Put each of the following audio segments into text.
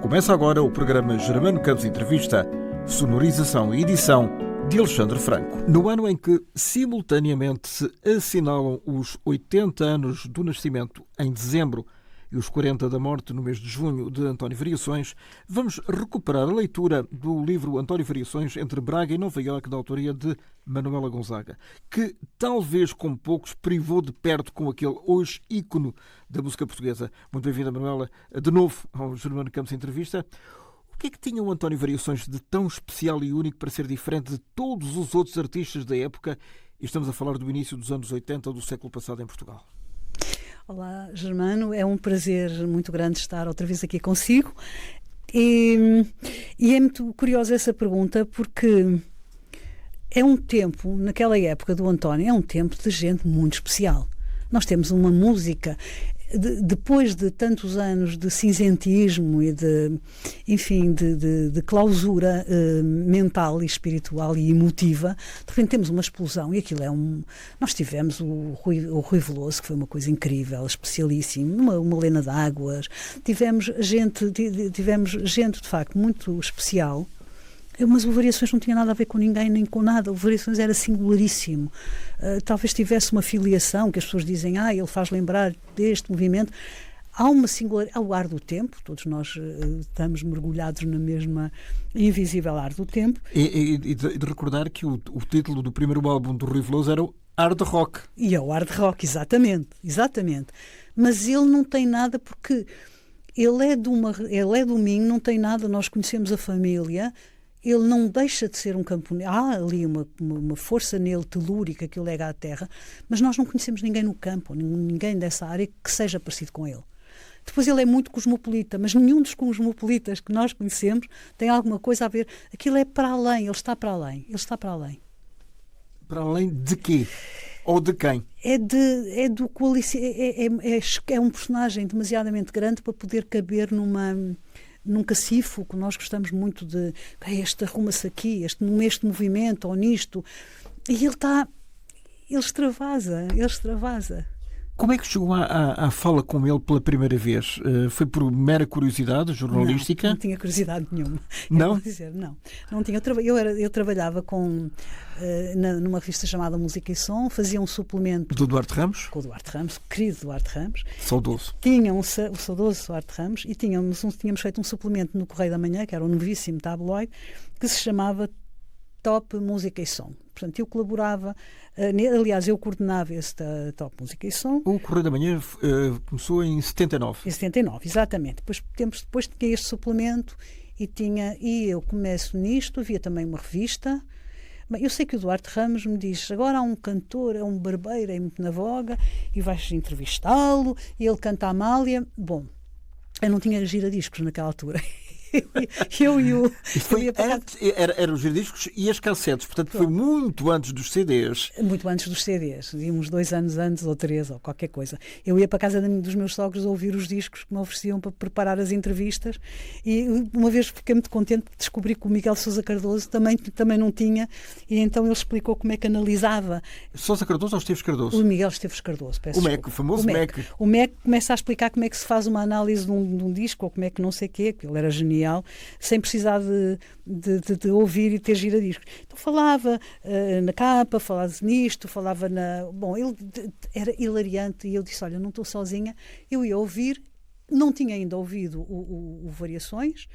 Começa agora o programa Germano Campos Entrevista, sonorização e edição de Alexandre Franco. No ano em que simultaneamente se assinalam os 80 anos do nascimento, em dezembro, e os 40 da morte no mês de junho de António Variações, vamos recuperar a leitura do livro António Variações entre Braga e Nova Iorque, da autoria de Manuela Gonzaga, que talvez como poucos privou de perto com aquele hoje ícone da música portuguesa. Muito bem-vinda, Manuela, de novo ao Germano Campos Entrevista. O que é que tinha o António Variações de tão especial e único para ser diferente de todos os outros artistas da época? E estamos a falar do início dos anos 80 do século passado em Portugal. Olá, Germano, é um prazer muito grande estar outra vez aqui consigo e é muito curiosa essa pergunta porque é um tempo, naquela época do António, é um tempo de gente muito especial. Nós temos uma música, depois de tantos anos de cinzentismo e de clausura mental e espiritual e emotiva, de repente temos uma explosão e aquilo é Nós tivemos o Rui Veloso, que foi uma coisa incrível, especialíssimo, uma Lena d'Águas, tivemos gente de facto muito especial. Mas o Variações não tinha nada a ver com ninguém nem com nada. O Variações era singularíssimo. Talvez tivesse uma filiação que as pessoas dizem, ele faz lembrar deste movimento. Há uma singularidade, ao ar do tempo, todos nós estamos mergulhados na mesma invisível ar do tempo. E de recordar que o título do primeiro álbum do Rui Veloso era o Hard Rock. E é o Hard Rock, exatamente. Mas ele não tem nada porque ele é do Minho, não tem nada, nós conhecemos a família. Ele não deixa de ser um camponês. Há ali uma força nele telúrica que o lega à terra, mas nós não conhecemos ninguém no campo, ninguém dessa área que seja parecido com ele. Depois ele é muito cosmopolita, mas nenhum dos cosmopolitas que nós conhecemos tem alguma coisa a ver. Aquilo é para além, ele está para além. Para além de quê? Ou de quem? É um personagem demasiadamente grande para poder caber num cacifo, que nós gostamos muito de este arruma-se aqui, neste movimento ou nisto, e ele extravasa. Como é que chegou à fala com ele pela primeira vez? Foi por mera curiosidade jornalística? Não tinha curiosidade nenhuma. Não? Não tinha. Eu trabalhava numa revista chamada Música e Som, fazia um suplemento... Do Duarte Ramos? Com o Duarte Ramos, querido Duarte Ramos. Saudoso. O saudoso Duarte Ramos, e tínhamos feito um suplemento no Correio da Manhã, que era um novíssimo tabloide, que se chamava Top Música e Som. Portanto, eu colaborava, aliás, eu coordenava esse Top Música e Som. O Correio da Manhã começou em 79. Em 79, exatamente. Tempos depois tinha este suplemento e eu começo nisto, havia também uma revista. Eu sei que o Duarte Ramos me diz, agora há um cantor, é um barbeiro, é muito na voga, e vais entrevistá-lo, e ele canta a Amália. Bom, eu não tinha giradiscos naquela altura. Eram os giradiscos e as cassetes, portanto foi muito antes dos CDs. Muito antes dos CDs, uns 2 anos antes ou 3 ou qualquer coisa. Eu ia para a casa dos meus sogros ouvir os discos que me ofereciam para preparar as entrevistas, e uma vez fiquei muito contente porque descobri que o Miguel Sousa Cardoso também não tinha, e então ele explicou como é que analisava. Sousa Cardoso ou Esteves Cardoso? O Miguel Esteves Cardoso, peço desculpa. MEC, o famoso MEC. O MEC começa a explicar como é que se faz uma análise de um disco, ou como é que não sei o quê, que ele era genial, sem precisar de ouvir e ter giradiscos. Então falava na capa, falava nisto, falava na... Bom, ele era hilariante, e eu disse, olha, não estou sozinha, eu ia ouvir, não tinha ainda ouvido o Variações,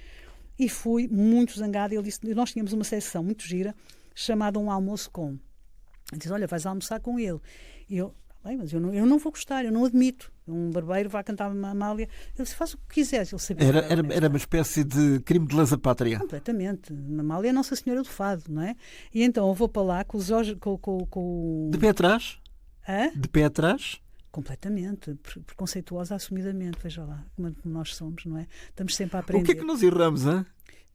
e fui muito zangada. Ele disse, nós tínhamos uma sessão muito gira, chamada Um Almoço Com. Ele disse, olha, vais almoçar com ele. E eu... Bem, mas eu não vou gostar, eu não admito. Um barbeiro vai cantar uma Amália. Ele disse, faz o que quiseres. Ele sabia era uma espécie de crime de lesa pátria. Completamente. A Amália é Nossa Senhora do Fado, não é? E então eu vou para lá com os Jorge... De pé atrás? Hã? De pé atrás? Completamente. Preconceituosa assumidamente. Veja lá como nós somos, não é? Estamos sempre a aprender. O que é que nós erramos, hein?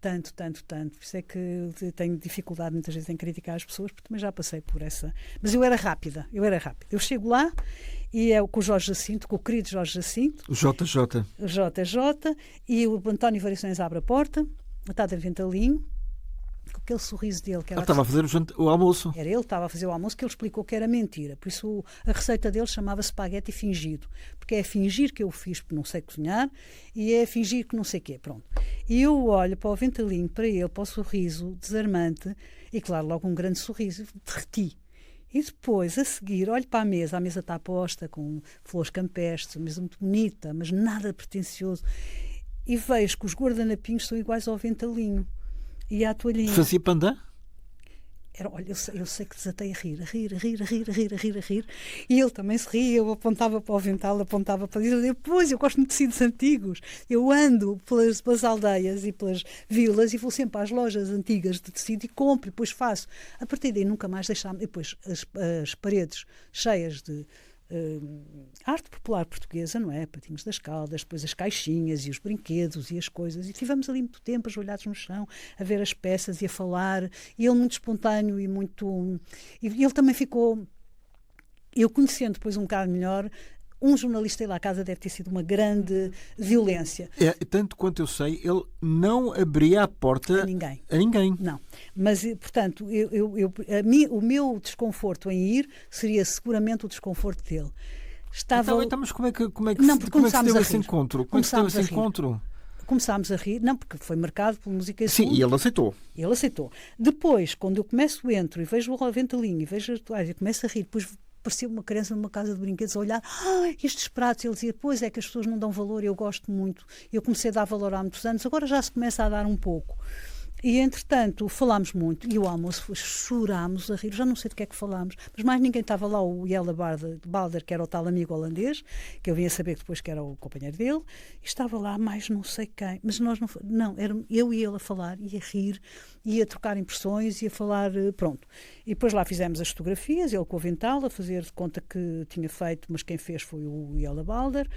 Tanto. Por isso é que eu tenho dificuldade muitas vezes em criticar as pessoas, porque também já passei por essa. Mas eu era rápida. Eu chego lá e é com o Jorge Jacinto, com o querido Jorge Jacinto. O JJ. O JJ. E o António Variações abre a porta, está de Ventalinho, com aquele sorriso dele. Que era estava a fazer o almoço. Era ele que estava a fazer o almoço, que ele explicou que era mentira. Por isso a receita dele chamava-se espaguete fingido. Porque é fingir que eu fiz porque não sei cozinhar e é fingir que não sei o quê. Pronto. E eu olho para o Ventalinho, para ele, para o sorriso desarmante e, claro, logo um grande sorriso. Derreti. E depois, a seguir, olho para a mesa está posta com flores campestres, uma mesa muito bonita, mas nada pretencioso. E vejo que os guardanapinhos são iguais ao Ventalinho. E à toalhinha. Fazia pandan? Olha, eu sei que desatei a rir. E ele também se ria, eu apontava para o Vental, apontava para ele. Depois, eu gosto muito de tecidos antigos. Eu ando pelas aldeias e pelas vilas e vou sempre às lojas antigas de tecido e compro, e depois faço. A partir daí nunca mais deixámos. Depois as paredes cheias de arte popular portuguesa, não é? Patinhos das Caldas, depois as caixinhas e os brinquedos e as coisas, e tivemos ali muito tempo ajoelhados no chão a ver as peças e a falar, e ele muito espontâneo e muito... E ele também ficou... Eu conhecendo depois um bocado melhor, um jornalista ir lá à casa deve ter sido uma grande violência. Tanto quanto eu sei, ele não abria a porta a ninguém. Não. Mas, portanto, o meu desconforto em ir seria seguramente o desconforto dele. Então, mas como é que se deu esse encontro? Como é que se deu esse encontro? Começámos a rir, não, porque foi marcado por música e sim, e ele aceitou. Depois, quando eu entro e vejo o Ventalinho e vejo as toalhas e começo a rir, depois parecia uma criança numa casa de brinquedos a olhar, estes pratos, ele dizia, pois é que as pessoas não dão valor, eu gosto muito, eu comecei a dar valor há muitos anos, agora já se começa a dar um pouco. E, entretanto, falámos muito, e o almoço chorámos a rir, já não sei de que é que falámos, mas mais ninguém estava lá, o Jelle Balder, que era o tal amigo holandês, que eu vinha saber depois que era o companheiro dele, e estava lá mais não sei quem, mas nós não, era eu e ele a falar, e a rir, e a trocar impressões, e a falar, pronto. E depois lá fizemos as fotografias, ele com o Vental, a fazer de conta que tinha feito, mas quem fez foi o Jelle Balder,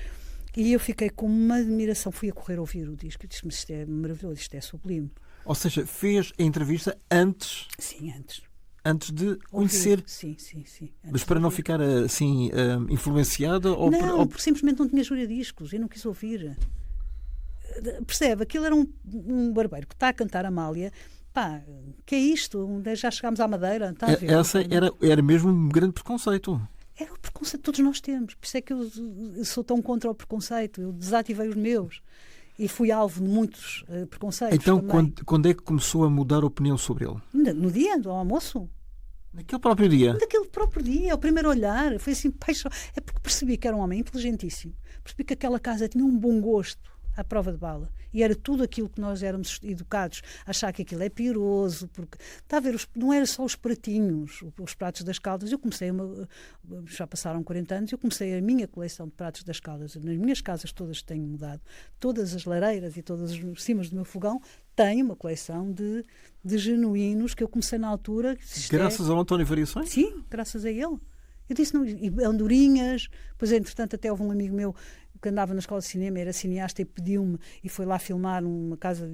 e eu fiquei com uma admiração, fui a correr a ouvir o disco, e disse, mas isto é maravilhoso, isto é sublime. Ou seja, fez a entrevista antes? Sim, antes. Antes de conhecer? Sim. Mas para não ficar assim influenciada? Não, porque simplesmente não tinha juradiscos, eu não quis ouvir. Percebe? Aquilo era um barbeiro que está a cantar Amália. Pá, que é isto? Já chegámos à Madeira? Está a ver? Essa era mesmo um grande preconceito. Era o preconceito que todos nós temos. Por isso é que eu sou tão contra o preconceito. Eu desativei os meus. E fui alvo de muitos preconceitos. Então, quando é que começou a mudar a opinião sobre ele? No dia do almoço. Naquele próprio dia? Naquele próprio dia, ao primeiro olhar. Foi assim, paixão. É porque percebi que era um homem inteligentíssimo. Percebi que aquela casa tinha um bom gosto à prova de bala. E era tudo aquilo que nós éramos educados a achar que aquilo é piroso, porque está a ver, não era só os pratinhos, os pratos das Caldas. Eu comecei, já passaram 40 anos, eu comecei a minha coleção de pratos das Caldas. Nas minhas casas todas tenho mudado. Todas as lareiras e todas as cimas do meu fogão tenho uma coleção de genuínos que eu comecei na altura. Graças ao António Variações? Sim, graças a ele. Eu disse, não, e andorinhas, depois entretanto até houve um amigo meu que andava na escola de cinema, era cineasta e pediu-me e foi lá filmar numa casa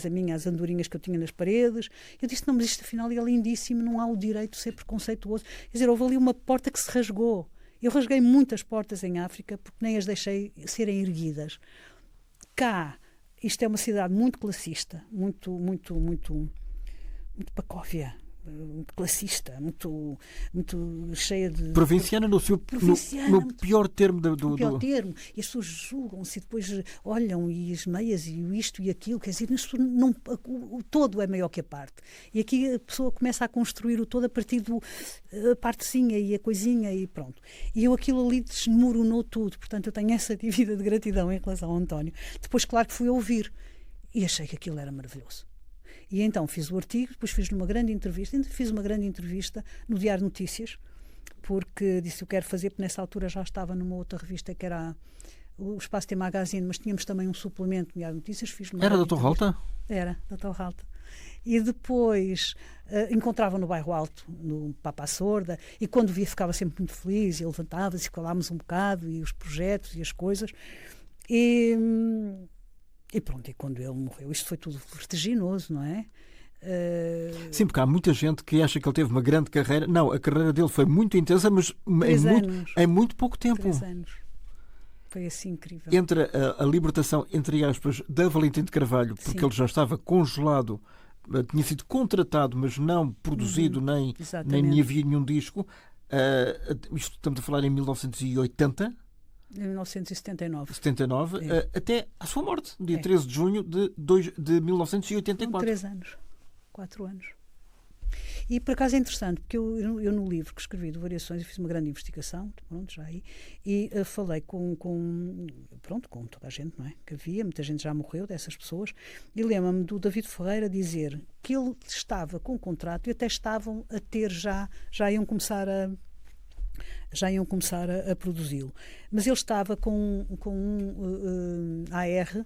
minha as andorinhas que eu tinha nas paredes. Eu disse, não, mas isto afinal é lindíssimo, não há o direito de ser preconceituoso. Quer dizer, houve ali uma porta que se rasgou. Eu rasguei muitas portas em África porque nem as deixei serem erguidas. Cá, isto é uma cidade muito classista, muito pacóvia, muito classista, muito cheia de... Provinciana no pior termo do... pior termo. E as pessoas julgam-se e depois olham e as meias e isto e aquilo, quer dizer, o todo é maior que a parte. E aqui a pessoa começa a construir o todo a partir da partezinha e a coisinha e pronto. E eu aquilo ali desmoronou tudo. Portanto, eu tenho essa dívida de gratidão em relação ao António. Depois, claro que fui ouvir e achei que aquilo era maravilhoso. E então fiz o artigo, depois fiz uma grande entrevista no Diário Notícias, porque disse eu quero fazer, porque nessa altura já estava numa outra revista que era o Espaço T Magazine, mas tínhamos também um suplemento no Diário Notícias. Era da Torralta? Era, da Torralta. E depois encontrava no Bairro Alto, no Papa Sorda, e quando via ficava sempre muito feliz, e levantava-se e falámos um bocado, e os projetos e as coisas. E pronto, e quando ele morreu, isto foi tudo vertiginoso, não é? Sim, porque há muita gente que acha que ele teve uma grande carreira. Não, a carreira dele foi muito intensa, mas em muito pouco tempo. 3 anos. Foi assim incrível. Entre a libertação, entre aspas, da Valentim de Carvalho, porque ele já estava congelado tinha sido contratado, mas não produzido, nem havia nenhum disco. Isto estamos a falar em 1980. Em 1979. Até à sua morte, dia 13 de junho de 1984. 3 anos. 4 anos. E por acaso é interessante, porque eu no livro que escrevi de Variações, eu fiz uma grande investigação, pronto, já aí, e falei com toda a gente, não é? Que havia, muita gente já morreu dessas pessoas, e lembro-me do David Ferreira dizer que ele estava com um contrato e até estavam a ter já iam começar a produzi-lo. Mas ele estava com um AR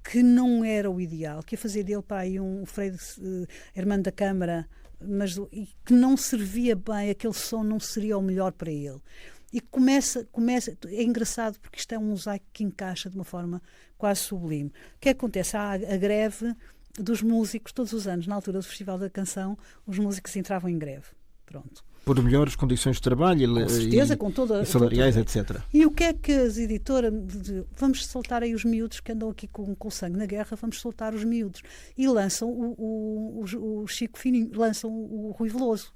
que não era o ideal, que ia fazer dele para aí um Freire Hermano da Câmara, mas que não servia bem, aquele som não seria o melhor para ele. E começa, é engraçado porque isto é um mosaico que encaixa de uma forma quase sublime. O que acontece? Há a greve dos músicos todos os anos, na altura do Festival da Canção, os músicos entravam em greve. Pronto. Por melhores condições de trabalho com certeza, e salariais, etc. E o que é que as editoras... Vamos soltar aí os miúdos que andam aqui com sangue na guerra, vamos soltar os miúdos. E lançam o Chico Fininho, lançam o Rui Veloso.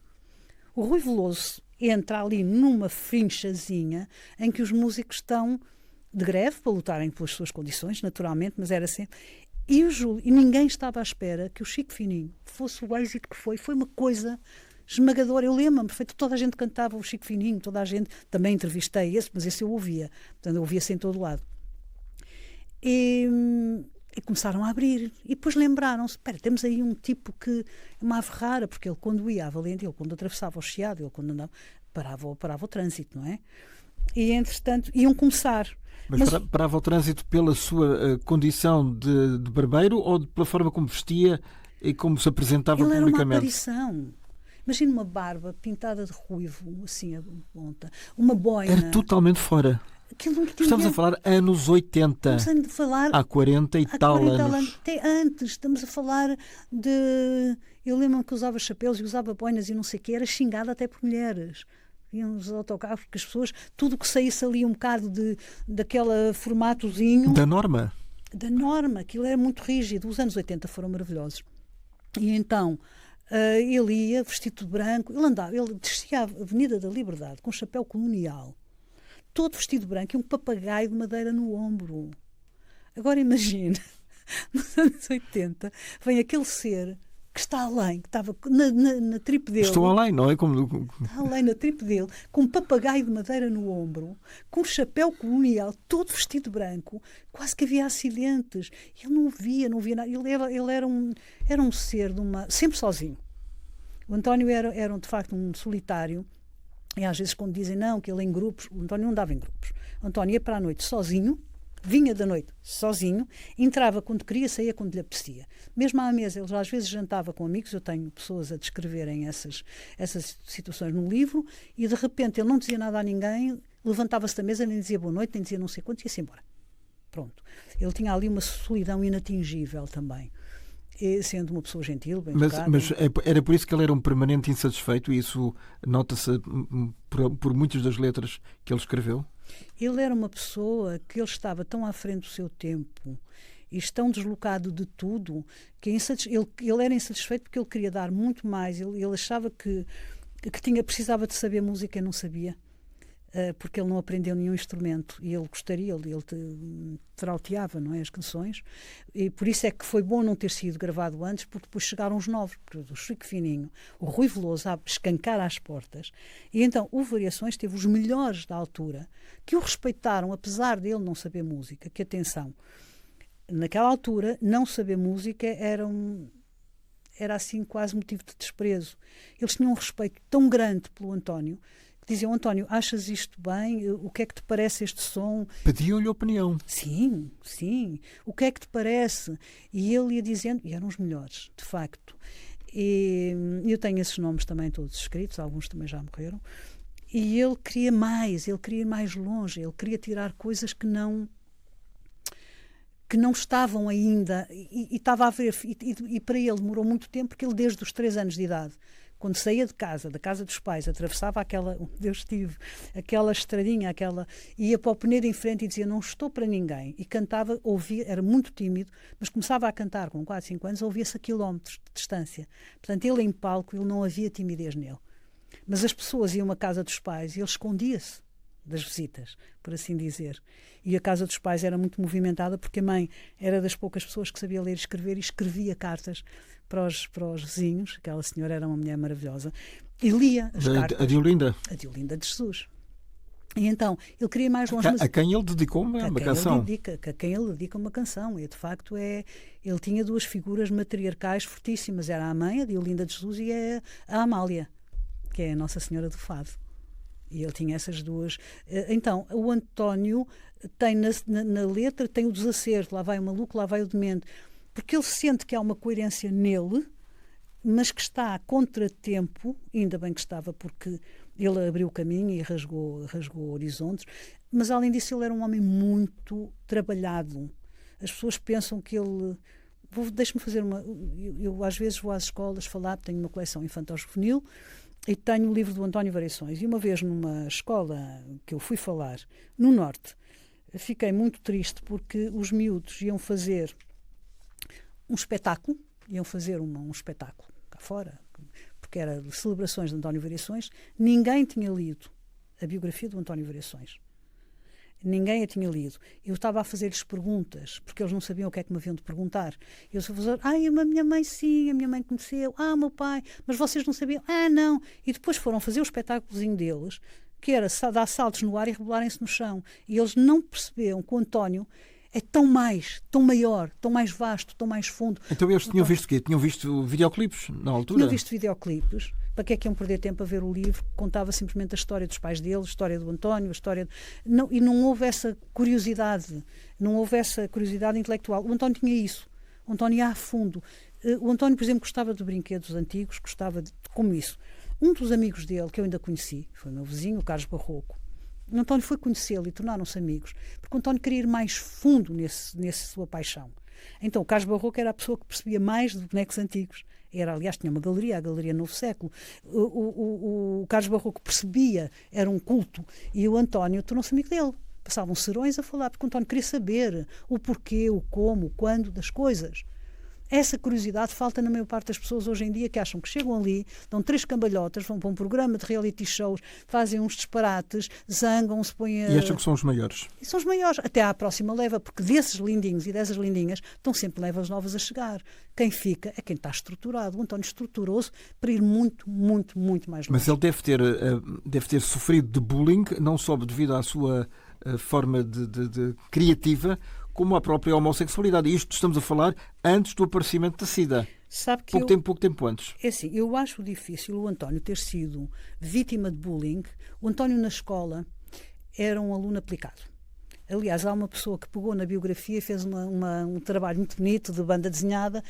O Rui Veloso entra ali numa frinchazinha em que os músicos estão de greve para lutarem pelas suas condições, naturalmente, mas era sempre... E ninguém estava à espera que o Chico Fininho fosse o êxito que foi. Foi uma coisa... esmagador, eu lembro-me, toda a gente cantava o Chico Fininho, toda a gente, também entrevistei mas esse eu ouvia, portanto eu ouvia-se em todo lado. E começaram a abrir, e depois lembraram-se, temos aí um tipo que é uma ave rara, porque ele quando ia a Valente, ele quando atravessava o Chiado, ele quando andava, parava o trânsito, não é? E entretanto, iam começar. Mas parava o trânsito pela sua condição de barbeiro ou pela forma como vestia e como se apresentava ele publicamente? Era uma aparição. Imagina uma barba pintada de ruivo, assim, a ponta, uma boina. Era totalmente fora. Estamos a falar anos 80. Estamos a falar há 40 e tal anos. Até antes, estamos a falar de... Eu lembro-me que usava chapéus e usava boinas e não sei o quê, era xingada até por mulheres. Iam os autocarros, porque as pessoas, tudo que saísse ali um bocado daquele formatozinho... Da norma, aquilo era muito rígido. Os anos 80 foram maravilhosos. E então... ele ia vestido de branco, ele descia a Avenida da Liberdade com um chapéu colonial, todo vestido de branco e um papagaio de madeira no ombro. Agora imagina, nos anos 80, vem aquele ser que está além, que estava na tripe dele. Estou além, não é? Está além na tripe dele, com um papagaio de madeira no ombro, com um chapéu colonial, todo vestido de branco, quase que havia acidentes. Ele não via nada. Ele era um ser sempre sozinho. O António era de facto um solitário. E às vezes quando dizem não, que ele em grupos, o António não andava em grupos. O António ia para a noite sozinho, vinha da noite sozinho, entrava quando queria, saía quando lhe apetecia. Mesmo à mesa, ele às vezes jantava com amigos, eu tenho pessoas a descreverem essas situações no livro, e de repente ele não dizia nada a ninguém, levantava-se da mesa, nem dizia boa noite, nem dizia não sei quanto, e ia-se embora. Pronto. Ele tinha ali uma solidão inatingível também. E sendo uma pessoa gentil, bem educada. Mas era por isso que ele era um permanente insatisfeito, e isso nota-se por muitas das letras que ele escreveu? Ele era uma pessoa que ele estava tão à frente do seu tempo e tão deslocado de tudo que ele era insatisfeito porque ele queria dar muito mais. Ele achava que precisava de saber música e não sabia, porque ele não aprendeu nenhum instrumento e ele gostaria, ele trauteava, não é, as canções, e por isso é que foi bom não ter sido gravado antes, porque depois chegaram os novos, o Chico Fininho, o Rui Veloso a escancar às portas, e então o Variações teve os melhores da altura, que o respeitaram, apesar dele não saber música, que atenção, naquela altura não saber música era assim quase motivo de desprezo. Eles tinham um respeito tão grande pelo António, que diziam: António, achas isto bem? O que é que te parece este som? Pediam-lhe opinião. Sim. O que é que te parece? E ele ia dizendo, e eram os melhores, de facto. E eu tenho esses nomes também todos escritos, alguns também já morreram. E ele queria ir mais longe, ele queria tirar coisas que não estavam ainda, e estava a ver, e para ele demorou muito tempo, porque ele desde os 3 anos de idade, quando saía de casa, da casa dos pais, atravessava aquela, onde eu estive, aquela estradinha, ia para o Penedo em frente e dizia, não estou para ninguém. E cantava, ouvia, era muito tímido, mas começava a cantar com 4, 5 anos, ouvia-se a quilómetros de distância. Portanto, ele em palco, ele não havia timidez nele. Mas as pessoas iam à casa dos pais e ele escondia-se das visitas, por assim dizer. E a casa dos pais era muito movimentada porque a mãe era das poucas pessoas que sabia ler e escrever e escrevia cartas para os vizinhos. Aquela senhora era uma mulher maravilhosa e lia as cartas. A Diolinda. A Diolinda de Jesus. E então, ele queria mais longe. A quem ele dedicou uma canção. A quem ele dedica uma canção. E, de facto, ele tinha 2 figuras matriarcais fortíssimas. Era a mãe, a Diolinda de Jesus, e a Amália, que é a Nossa Senhora do Fado. E ele tinha essas 2. Então, o António tem na letra, tem o desacerto, lá vai o maluco, lá vai o demente, porque ele sente que há uma coerência nele, mas que está a contratempo, ainda bem que estava, porque ele abriu o caminho e rasgou horizontes, mas além disso ele era um homem muito trabalhado. As pessoas pensam que ele... Deixa-me fazer uma... Eu às vezes vou às escolas falar, tenho uma coleção infantil-juvenil, e tenho o livro do António Variações. E uma vez numa escola que eu fui falar, no Norte, fiquei muito triste porque os miúdos iam fazer um espetáculo, um espetáculo cá fora, porque era de celebrações de António Variações. Ninguém tinha lido a biografia do António Variações. Ninguém a tinha lido. Eu estava a fazer-lhes perguntas, porque eles não sabiam o que é que me haviam de perguntar. E eu só fazia, a minha mãe sim, a minha mãe conheceu, o meu pai, mas vocês não sabiam? Não. E depois foram fazer o espetáculozinho deles, que era dar saltos no ar e rebolarem-se no chão. E eles não perceberam que o António é tão maior, tão mais vasto, tão mais fundo. Então eles tinham visto o quê? Tinham visto videoclipes na altura? Tinham visto videoclipes. Para que é que iam perder tempo a ver o livro? Contava simplesmente a história dos pais dele, a história do António, a história... E não houve essa curiosidade, intelectual. O António tinha isso. O António ia a fundo. O António, por exemplo, gostava de brinquedos antigos, gostava de... Como isso. Um dos amigos dele, que eu ainda conheci, foi o meu vizinho, o Carlos Barroco. O António foi conhecê-lo e tornaram-se amigos, porque o António queria ir mais fundo nessa sua paixão. Então, o Carlos Barroco era a pessoa que percebia mais de bonecos antigos. Aliás, tinha uma galeria, a Galeria Novo Século. O Carlos Barroco percebia, era um culto, e o António tornou-se amigo dele. Passavam serões a falar, porque o António queria saber o porquê, o como, o quando das coisas. Essa curiosidade falta na maior parte das pessoas hoje em dia, que acham que chegam ali, dão 3 cambalhotas, vão para um programa de reality shows, fazem uns disparates, zangam-se, põem a... E acham que são os maiores. E são os maiores, até à próxima leva, porque desses lindinhos e dessas lindinhas estão sempre levas novas a chegar. Quem fica é quem está estruturado. O António estruturou-se para ir muito, muito, muito mais longe. Mas ele deve ter sofrido de bullying, não só devido à sua forma de criativa, como a própria homossexualidade. E isto estamos a falar antes do aparecimento da SIDA. Sabe que pouco tempo antes. É assim, eu acho difícil o António ter sido vítima de bullying. O António na escola era um aluno aplicado. Aliás, há uma pessoa que pegou na biografia e fez um trabalho muito bonito de banda desenhada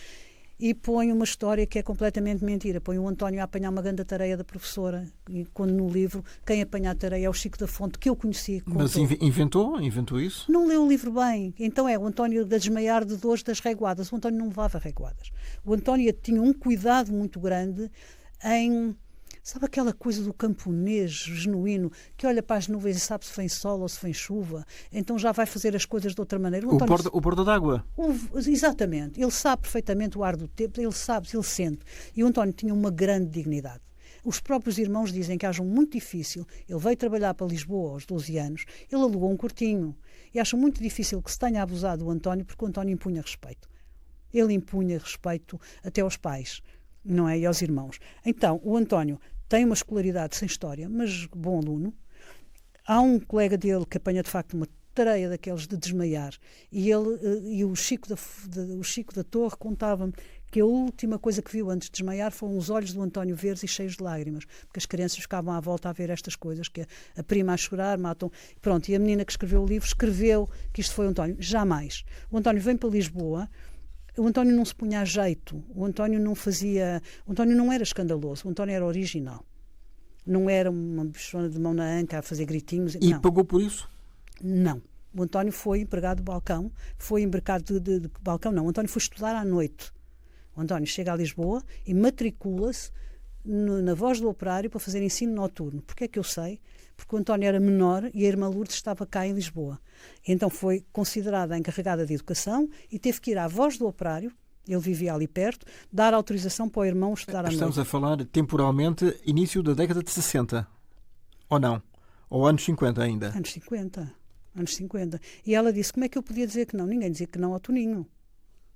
e põe uma história que é completamente mentira. Põe o António a apanhar uma grande tareia da professora, e quando no livro quem apanha a tareia é o Chico da Fonte, que eu conheci. Contou. Mas inventou isso? Não leu o livro bem. Então o António a desmaiar de dores das reguadas. O António não levava reguadas. O António tinha um cuidado muito grande em... Sabe aquela coisa do camponês genuíno, que olha para as nuvens e sabe se vem sol ou se vem chuva, então já vai fazer as coisas de outra maneira. O borda d'água. Exatamente. Ele sabe perfeitamente o ar do tempo, ele sabe, ele sente. E o António tinha uma grande dignidade. Os próprios irmãos dizem que acham muito difícil. Ele veio trabalhar para Lisboa aos 12 anos, ele alugou um quartinho. E acham muito difícil que se tenha abusado do António, porque o António impunha respeito. Ele impunha respeito até aos pais, não é? E aos irmãos. Então, o António tem uma escolaridade sem história, mas bom aluno. Há um colega dele que apanha de facto uma tareia daqueles de desmaiar, e o Chico da Torre contava-me que a última coisa que viu antes de desmaiar foram os olhos do António verdes e cheios de lágrimas, porque as crianças ficavam à volta a ver estas coisas, que a prima a chorar, matam... Pronto, e a menina que escreveu o livro escreveu que isto foi o António. Jamais. O António vem para Lisboa. O António não se punha a jeito, o António não era escandaloso, o António era original. Não era uma bichona de mão na anca a fazer gritinhos. E não. Pagou por isso? Não. O António foi empregado de balcão, foi empregado de balcão, não. O António foi estudar à noite. O António chega a Lisboa e matricula-se na Voz do Operário para fazer ensino noturno. Porquê é que eu sei? Porque o António era menor e a irmã Lourdes estava cá em Lisboa. Então foi considerada a encarregada de educação e teve que ir à Voz do Operário, ele vivia ali perto, dar autorização para o irmão estudar à noite. Estamos a falar temporalmente início da década de 60, ou não? Ou anos 50 ainda? Anos 50. Anos 50. E ela disse, como é que eu podia dizer que não? Ninguém dizia que não ao Toninho.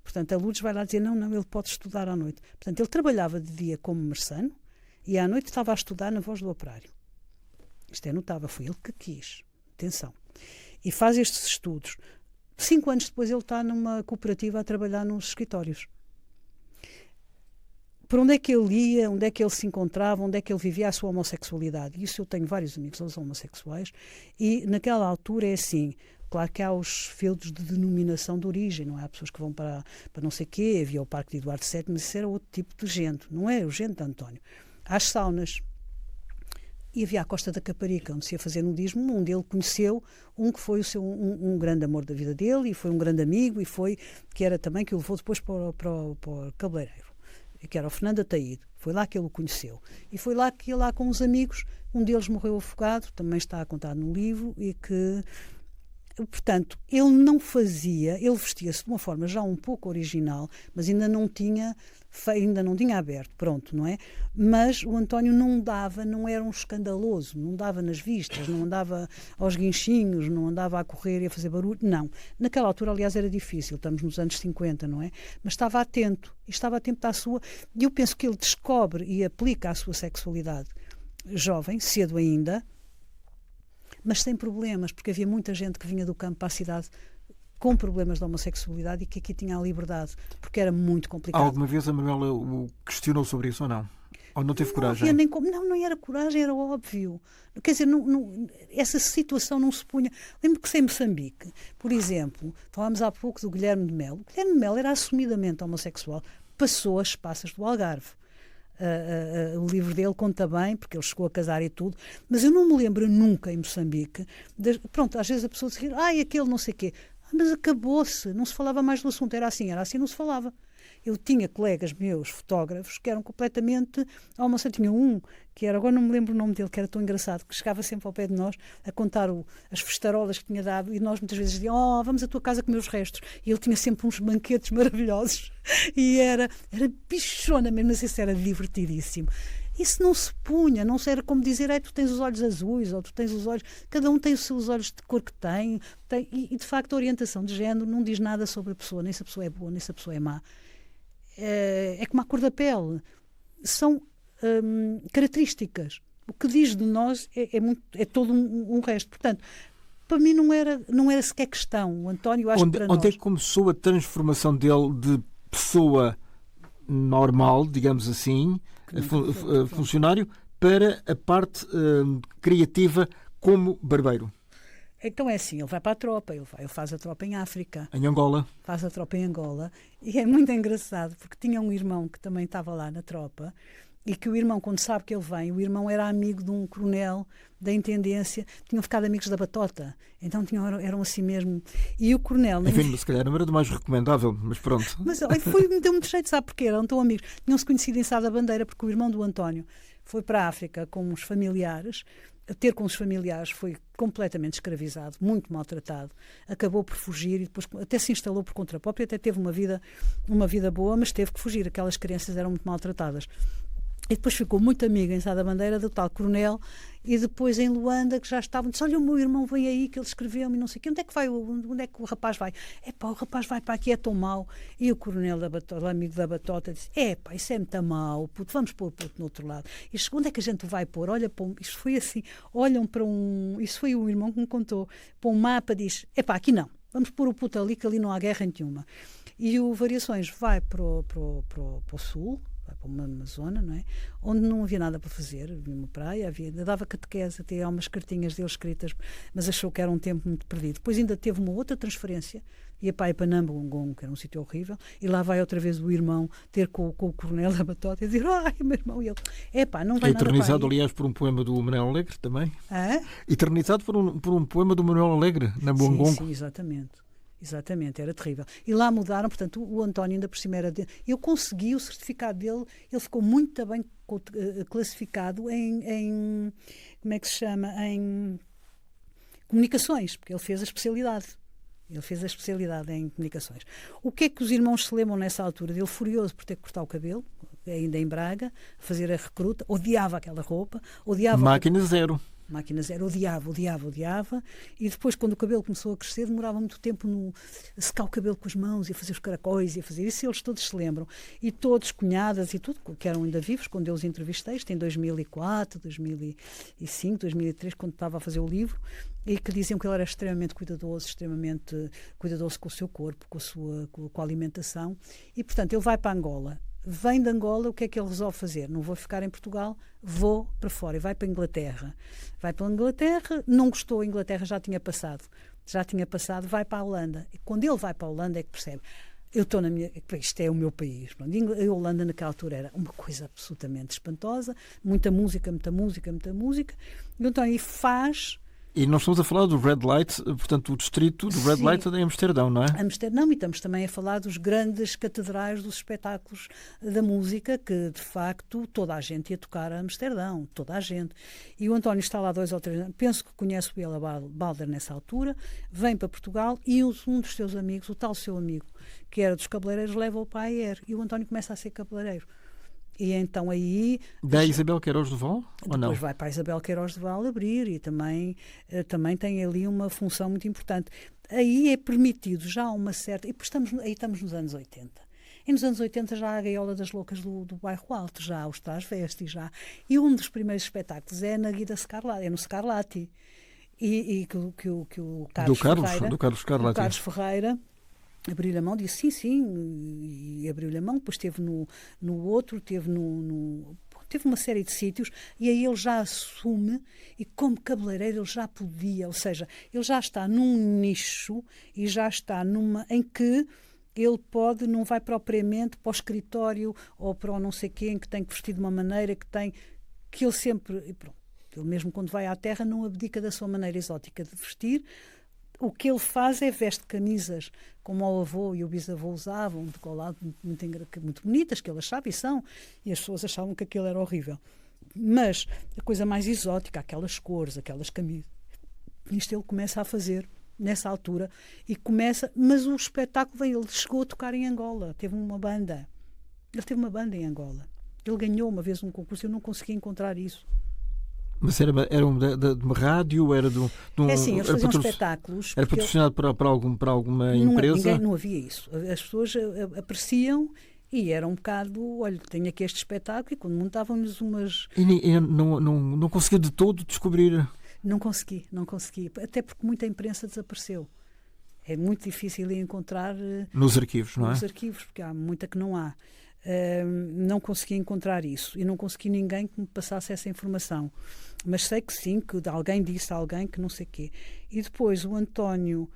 Portanto, a Lourdes vai lá dizer, não, ele pode estudar à noite. Portanto, ele trabalhava de dia como marçano e à noite estava a estudar na Voz do Operário. Isto é notável, foi ele que quis. Atenção. E faz estes estudos. 5 anos depois ele está numa cooperativa a trabalhar nos escritórios. Por onde é que ele ia, onde é que ele se encontrava, onde é que ele vivia a sua homossexualidade. Isso eu tenho vários amigos, eles são homossexuais, e naquela altura é assim, claro que há os feudos de denominação de origem, não é? Há pessoas que vão para não sei quê, havia o Parque de Eduardo VII, mas isso era outro tipo de gente, não é o gente de António. Há as saunas. E havia a Costa da Caparica, onde se ia fazer nudismo, onde ele conheceu um que foi um grande amor da vida dele, e foi um grande amigo, e foi, que era também, que o levou depois para o cabeleireiro, que era o Fernando Ataíde. Foi lá que ele o conheceu. E foi lá que ia lá com os amigos, um deles morreu afogado, também está contado no livro, e que... Portanto, ele não fazia, ele vestia-se de uma forma já um pouco original, mas ainda não tinha aberto, pronto, não é? Mas o António não era um escandaloso, não dava nas vistas, não andava aos guinchinhos, não andava a correr e a fazer barulho, não. Naquela altura, aliás, era difícil, estamos nos anos 50, não é? Mas estava atento, e estava atento à sua... E eu penso que ele descobre e aplica a sua sexualidade jovem, cedo ainda, mas sem problemas, porque havia muita gente que vinha do campo para a cidade com problemas de homossexualidade e que aqui tinha a liberdade, porque era muito complicado. Alguma vez a Manuela o questionou sobre isso ou não? Ou não teve coragem? Não era coragem, era óbvio. Quer dizer, essa situação não se punha... Lembro que em Moçambique, por exemplo, falámos há pouco do Guilherme de Melo. O Guilherme de Melo era assumidamente homossexual, passou as passas do Algarve. O livro dele conta bem, porque ele chegou a casar e tudo, mas eu não me lembro nunca em Moçambique, pronto, às vezes a pessoa diz, aquele não sei o quê, mas acabou-se, não se falava mais do assunto, era assim, não se falava. Eu tinha colegas meus, fotógrafos, que eram completamente homossexuais. Tinha um, que era, agora não me lembro o nome dele, que era tão engraçado, que chegava sempre ao pé de nós a contar as festarolas que tinha dado, e nós muitas vezes dizíamos, vamos à tua casa comer os restos. E ele tinha sempre uns banquetes maravilhosos. E era bichona mesmo, mas isso era divertidíssimo. Isso não se punha, não era como dizer, tu tens os olhos azuis, ou tu tens os olhos... Cada um tem os seus olhos de cor que tem e de facto a orientação de género não diz nada sobre a pessoa, nem se a pessoa é boa, nem se a pessoa é má. É como a cor da pele. São características. O que diz de nós é todo um resto. Portanto, para mim não era sequer questão. O António, acho que para nós... Onde é que começou a transformação dele de pessoa normal, digamos assim, funcionário, para a parte criativa como barbeiro? Então é assim, ele vai para a tropa, ele faz a tropa em África. Em Angola. Faz a tropa em Angola. E é muito engraçado, porque tinha um irmão que também estava lá na tropa, e que o irmão, quando sabe que ele vem, o irmão era amigo de um coronel da intendência, tinham ficado amigos da batota, então eram assim mesmo. E o coronel... Enfim, se calhar não era do mais recomendável, mas pronto. Mas deu muito jeito, sabe porquê? Eram tão amigos. Tinham-se conhecido em Sá da Bandeira, porque o irmão do António foi para a África com os familiares. Ter com os familiares foi completamente escravizado, muito maltratado, acabou por fugir e depois até se instalou por conta própria, até teve uma vida boa, mas teve que fugir, aquelas crianças eram muito maltratadas. E depois ficou muito amiga em Sá da Bandeira do tal coronel, e depois em Luanda, que já estavam, disse, olha, o meu irmão vem aí, que ele escreveu-me, não sei o quê, onde é que o rapaz vai? O rapaz vai para aqui, é tão mau. E o coronel da batota, o amigo da batota, disse, isso é muito mau, puto, vamos pôr o puto no outro lado. E onde é que a gente vai pôr? Olha para isto foi assim, olham para isso foi o irmão que me contou, para um mapa, diz, aqui não, vamos pôr o puto ali, que ali não há guerra nenhuma. E o Variações vai para o sul, para uma zona, não é? Onde não havia nada para fazer, havia uma praia, dava catequese, até há umas cartinhas dele escritas, mas achou que era um tempo muito perdido. Depois ainda teve uma outra transferência, ia para Ipanambongongo, que era um sítio horrível, e lá vai outra vez o irmão ter com o coronel da batota e dizer, meu irmão, e ele, não vai nada para eternizado, aliás, por um poema do Manuel Alegre também. É? Eternizado por um poema do Manuel Alegre, na Bongongo. Sim, exatamente. Exatamente, era terrível. E lá mudaram, portanto, o António ainda por cima era dele. Eu consegui o certificado dele, ele ficou muito bem classificado em como é que se chama? Em comunicações, porque ele fez a especialidade. Ele fez a especialidade em comunicações. O que é que os irmãos se lembram nessa altura? Dele furioso por ter que cortar o cabelo, ainda em Braga, fazer a recruta, odiava aquela roupa, odiava... Máquina zero. Máquina zero, odiava. E depois, quando o cabelo começou a crescer, demorava muito tempo a secar o cabelo com as mãos e a fazer os caracóis e a fazer isso. Eles todos se lembram. E todos, cunhadas e tudo, que eram ainda vivos, quando eu os entrevistei, isto em 2004, 2005, 2003, quando estava a fazer o livro, e que diziam que ele era extremamente cuidadoso com o seu corpo, com a alimentação. E, portanto, ele vai para Angola. Vem de Angola, o que é que ele resolve fazer? Não vou ficar em Portugal, vou para fora. E vai para a Inglaterra. Vai para a Inglaterra, não gostou, a Inglaterra já tinha passado, vai para a Holanda. E quando ele vai para a Holanda é que percebe, eu estou isto é o meu país. A Holanda naquela altura era uma coisa absolutamente espantosa, muita música. E então aí faz... E nós estamos a falar do Red Light, portanto, o distrito do Red Light é em Amsterdão, não é? Amsterdão, e estamos também a falar dos grandes catedrais dos espetáculos da música, que, de facto, toda a gente ia tocar a Amsterdão, toda a gente. E o António está lá 2 ou 3 anos, penso que conhece o Bela Balder nessa altura, vem para Portugal e um dos seus amigos, o tal seu amigo, que era dos cabeleireiros, leva-o para a Aer, e o António começa a ser cabeleireiro. E então aí... Da Isabel Queiroz de Val? Ou não? Depois vai para a Isabel Queiroz de Val abrir e também tem ali uma função muito importante. Aí é permitido já uma certa... E estamos nos anos 80. E nos anos 80 já há a Gaiola das Loucas do Bairro Alto, já há os Trasvestis, já. E um dos primeiros espetáculos é na Guida Scarlatti, é no Scarlatti. E que o Carlos Ferreira... Do Carlos Scarlatti. O Carlos Ferreira... abriu-lhe a mão, disse sim, e abriu-lhe a mão, depois esteve no outro, teve uma série de sítios, e aí ele já assume, e como cabeleireiro ele já podia, ou seja, ele já está num nicho, e já está em que ele não vai propriamente para o escritório, ou para o não sei quê, em que tem que vestir de uma maneira, que ele sempre, e pronto, ele mesmo quando vai à terra não abdica da sua maneira exótica de vestir. O que ele faz é veste camisas como o avô e o bisavô usavam, de colado, muito bonitas, que ele achava, e as pessoas achavam que aquilo era horrível. Mas a coisa mais exótica, aquelas cores, aquelas camisas, isto ele começa a fazer nessa altura, mas o espetáculo ele chegou a tocar em Angola, teve uma banda em Angola. Ele ganhou uma vez um concurso, eu não consegui encontrar isso. Mas era de uma rádio? Era de um, é assim, eles faziam espetáculos. Era patrocinado para alguma empresa? Não havia isso. As pessoas apreciam e era um bocado, olha, tenho aqui este espetáculo, e quando montávamos umas... E não conseguia de todo descobrir? Não consegui. Até porque muita imprensa desapareceu. É muito difícil encontrar... Nos arquivos, não é? Nos arquivos, porque há muita que não há. Não consegui encontrar isso e não consegui ninguém que me passasse essa informação, mas sei que sim, que alguém disse a alguém que não sei o quê. E depois o António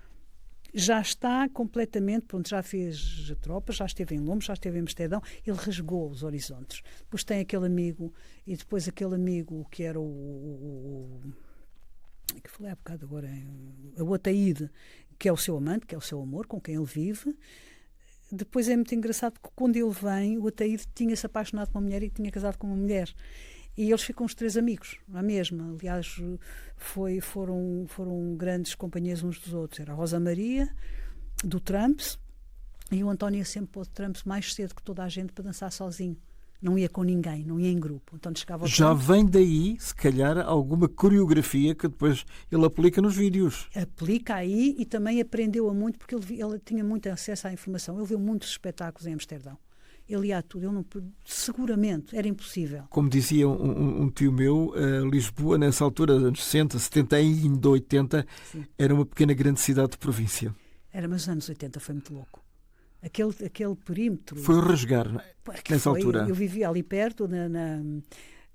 já está completamente, pronto, já fez a tropa, já esteve em Londres, já esteve em Amsterdão, ele rasgou os horizontes. Depois tem aquele amigo, e depois aquele amigo que era que falei há bocado agora, o Ataíde, que é o seu amante, que é o seu amor, com quem ele vive. Depois é muito engraçado porque quando ele vem, o Ataíde tinha-se apaixonado por uma mulher e tinha casado com uma mulher. E eles ficam os 3 amigos, a mesma. Aliás, foram grandes companhias uns dos outros. Era a Rosa Maria, do Trumps, e o António ia sempre para o Trumps mais cedo que toda a gente para dançar sozinho. Não ia com ninguém, não ia em grupo. Então chegava ao Já Trumps. Vem daí, se calhar, alguma coreografia que depois ele aplica nos vídeos. Aplica aí e também aprendeu-a muito, porque ele tinha muito acesso à informação. Ele viu muitos espetáculos em Amsterdão. Ele ia a tudo. Seguramente, era impossível. Como dizia um tio meu, Lisboa, nessa altura, anos 60, 70 e ainda 80, sim, era uma pequena grande cidade de província. Era, mas nos anos 80 foi muito louco. Aquele perímetro... Foi o rasgar, nessa altura. Eu vivia ali perto,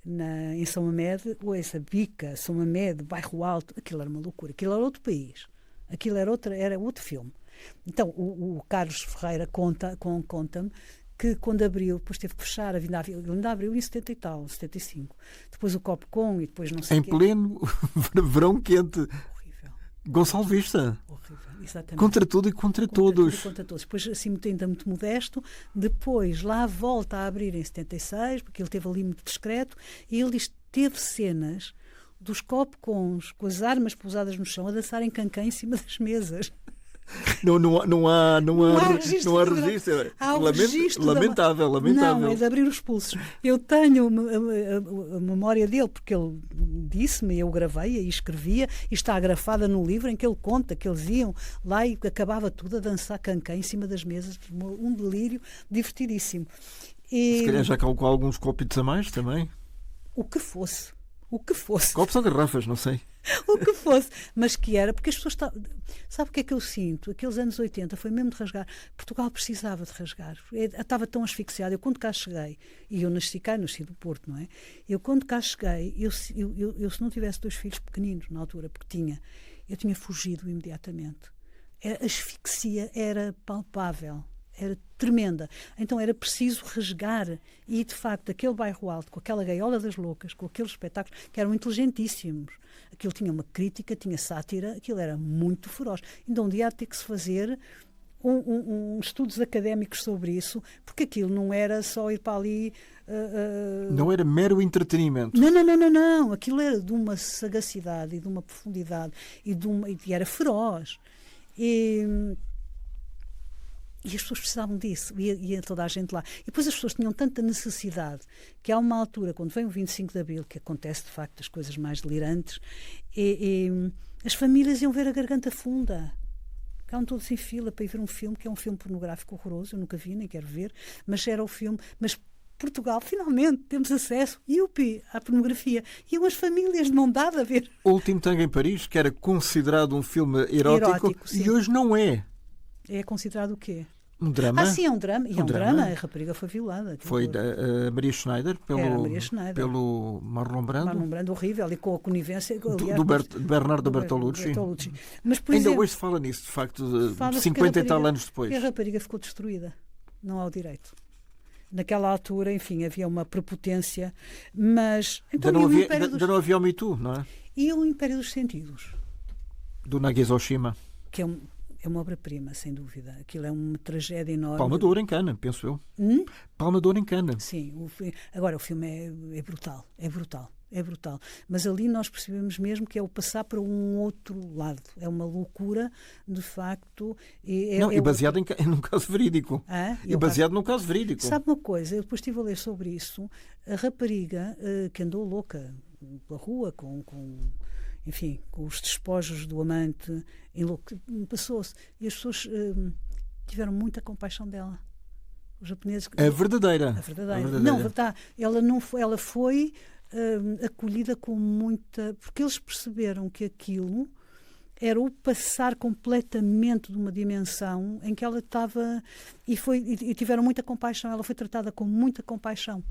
em São Mamede, ou essa Bica, São Mamede, Bairro Alto, aquilo era uma loucura. Aquilo era outro país. Aquilo era outro filme. Então, o Carlos Ferreira conta-me que quando abriu, depois teve que fechar, ele ainda abriu em 70 e tal, 75. Depois o Copcom e depois não sei o quê. Em pleno verão quente. Horrível. Gonçalvista. Horrível, exatamente. Contra tudo e contra todos. Contra todos. Depois, assim, ainda muito modesto. Depois, lá volta a abrir em 76, porque ele teve ali muito discreto, e ele teve cenas dos copcons com as armas pousadas no chão a dançarem cancan em cima das mesas. Não há registro. Há o registro lamentável. Não, é de abrir os pulsos. Eu tenho a memória dele, porque ele disse-me, eu gravei e escrevia, e está agrafada no livro em que ele conta que eles iam lá e acabava tudo a dançar cancan em cima das mesas. Um delírio divertidíssimo. E, se calhar já calculou alguns copitos a mais também. O que fosse. Copos ou garrafas, não sei. O que fosse, mas que era, porque as pessoas sabe o que é que eu sinto? Aqueles anos 80 foi mesmo de rasgar. Portugal precisava de rasgar. Eu estava tão asfixiada. Eu quando cá cheguei, e eu nasci do Porto, não é? Eu quando cá cheguei, eu se não tivesse 2 filhos pequeninos na altura, porque eu tinha fugido imediatamente. A asfixia era palpável. Era tremenda. Então era preciso rasgar. E, de facto, aquele bairro alto, com aquela gaiola das loucas, com aqueles espetáculos, que eram inteligentíssimos. Aquilo tinha uma crítica, tinha sátira, aquilo era muito feroz. Então, um dia há de ter que se fazer estudos académicos sobre isso, porque aquilo não era só ir para ali... Não era mero entretenimento. Não. Aquilo era de uma sagacidade e de uma profundidade e era feroz. E as pessoas precisavam disso, ia toda a gente lá. E depois as pessoas tinham tanta necessidade que há uma altura, quando vem o 25 de Abril, que acontece de facto as coisas mais delirantes, as famílias iam ver a Garganta Funda. Ficavam todos em fila para ir ver um filme, que é um filme pornográfico horroroso, eu nunca vi, nem quero ver, mas era o filme... Mas Portugal, finalmente, temos acesso, à pornografia. Iam as famílias de mão dada a ver. O Último Tango em Paris, que era considerado um filme erótico e hoje não é. É considerado o quê? Um drama. Sim, é um drama. E é um drama. A rapariga foi violada. Foi a Maria Schneider, pelo Marlon Brando. Marlon Brando, horrível, e com a conivência... De Bernardo Bertolucci. Mas, por ainda exemplo, hoje se fala nisso, de facto, 50 e tal anos depois. E a rapariga ficou destruída. Não há o direito. Naquela altura, enfim, havia uma prepotência, mas... Então, ainda não havia o Me Too, não é? E o Império dos Sentidos. Do Nagisa-Oshima. Que é uma obra-prima, sem dúvida. Aquilo é uma tragédia enorme. Palma de Ouro em Cannes, penso eu. Palma de Ouro em Cannes. Sim. Agora, o filme é brutal. É brutal. Mas ali nós percebemos mesmo que é o passar para um outro lado. É uma loucura, de facto. E baseado num caso verídico. Baseado num caso verídico. Sabe uma coisa? Eu depois estive a ler sobre isso. A rapariga que andou louca pela rua com os despojos do amante, passou-se. E as pessoas tiveram muita compaixão dela. Os japoneses... A verdadeira. Não, ela foi acolhida com muita... Porque eles perceberam que aquilo era o passar completamente de uma dimensão em que ela estava... E tiveram muita compaixão. Ela foi tratada com muita compaixão.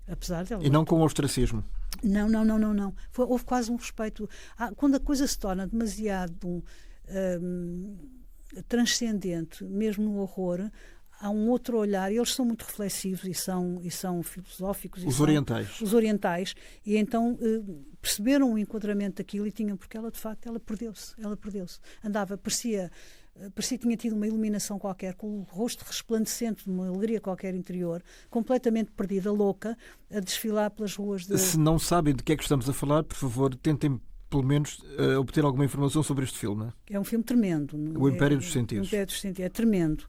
Apesar dela... E não com ostracismo. Não. Houve quase um respeito. Quando a coisa se torna demasiado transcendente, mesmo no horror, há um outro olhar. Eles são muito reflexivos e são filosóficos. Os orientais. E então perceberam o enquadramento daquilo e tinham, porque ela, de facto, ela perdeu-se. Andava, parecia que tinha tido uma iluminação qualquer, com o rosto resplandecente de uma alegria qualquer interior, completamente perdida, louca, a desfilar pelas ruas de... Se não sabem de que é que estamos a falar, por favor, tentem pelo menos obter alguma informação sobre este filme. É um filme tremendo. O Império dos Sentidos. O Império dos Sentidos, é tremendo.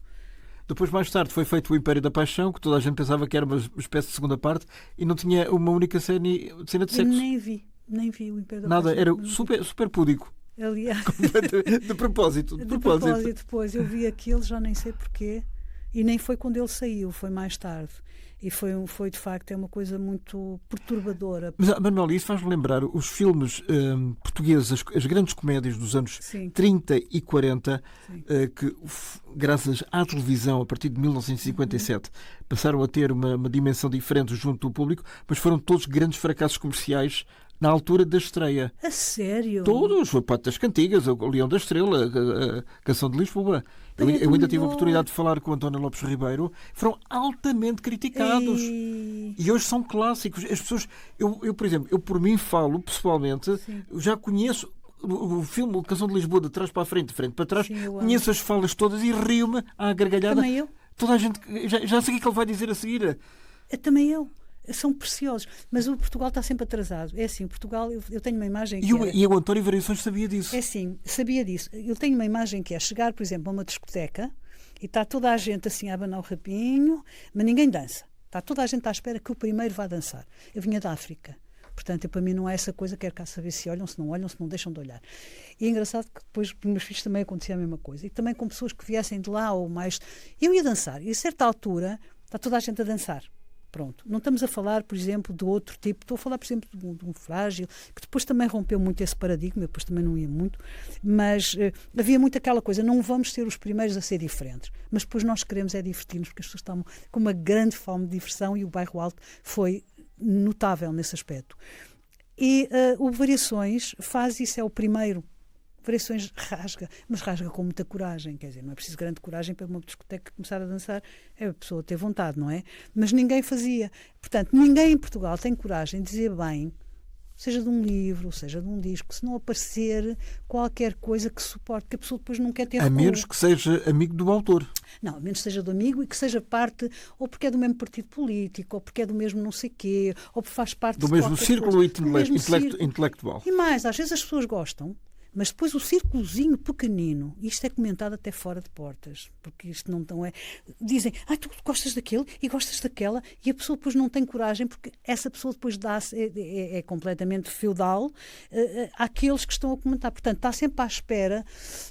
Depois, mais tarde, foi feito o Império da Paixão, que toda a gente pensava que era uma espécie de segunda parte, e não tinha uma única cena de sexo. Eu nem vi o Império da Paixão. Nada, era super púdico. Aliás, de propósito. Depois eu vi aquilo, já nem sei porquê, e nem foi quando ele saiu, foi mais tarde. E foi de facto, é uma coisa muito perturbadora. Mas, Manuel, isso faz-me lembrar os filmes portugueses, as grandes comédias dos anos 30 e 40, que, graças à televisão, a partir de 1957, passaram a ter uma dimensão diferente junto do público, mas foram todos grandes fracassos comerciais na altura da estreia. A sério? Todos. O Pato das Cantigas, o Leão da Estrela, a Canção de Lisboa. Eu ainda tive a oportunidade de falar com o António Lopes Ribeiro. Foram altamente criticados. E hoje são clássicos. As pessoas... Eu, por exemplo, por mim falo, pessoalmente, eu já conheço o filme O Canção de Lisboa, de trás para a frente, de frente para trás. Sim, Conheço as falas todas e rio-me à gargalhada. Também eu. Toda a gente, já sei o que ele vai dizer a seguir. Também eu. São preciosos. Mas o Portugal está sempre atrasado. É assim, o Portugal, eu tenho uma imagem que E o António Variações sabia disso. É assim, sabia disso. Eu tenho uma imagem que é chegar, por exemplo, a uma discoteca e está toda a gente assim a abanar o rapinho, mas ninguém dança. Está toda a gente à espera que o primeiro vá dançar. Eu vinha da África. Portanto, para mim não é essa coisa, quero cá saber se olham, se não deixam de olhar. E é engraçado que depois com os meus filhos também acontecia a mesma coisa. E também com pessoas que viessem de lá ou mais... Eu ia dançar e a certa altura está toda a gente a dançar. Pronto. Não estamos a falar, por exemplo, de outro tipo. Estou a falar, por exemplo, de um frágil, que depois também rompeu muito esse paradigma, depois também não ia muito, mas havia muito aquela coisa, não vamos ser os primeiros a ser diferentes, mas depois nós queremos é divertir-nos, porque as pessoas estão com uma grande fome de diversão e o Bairro Alto foi notável nesse aspecto. E o Variações faz isso, é o primeiro. Variações rasga, mas rasga com muita coragem, quer dizer, não é preciso grande coragem para uma discoteca começar a dançar, é a pessoa ter vontade, não é? Mas ninguém fazia. Portanto, ninguém em Portugal tem coragem de dizer bem, seja de um livro, seja de um disco, se não aparecer qualquer coisa que suporte, que a pessoa depois não quer ter A menos que seja amigo do autor. Não, a menos que seja do amigo e que seja parte, ou porque é do mesmo partido político, ou porque é do mesmo não sei quê, ou porque faz parte do de mesmo qualquer círculo coisa, do mesmo círculo intelectual. E mais, às vezes as pessoas gostam, mas depois o círculozinho pequenino, isto é comentado até fora de portas, porque isto não é... Dizem, tu gostas daquele e gostas daquela, e a pessoa depois não tem coragem, porque essa pessoa depois dá-se, é completamente feudal àqueles que estão a comentar. Portanto, está sempre à espera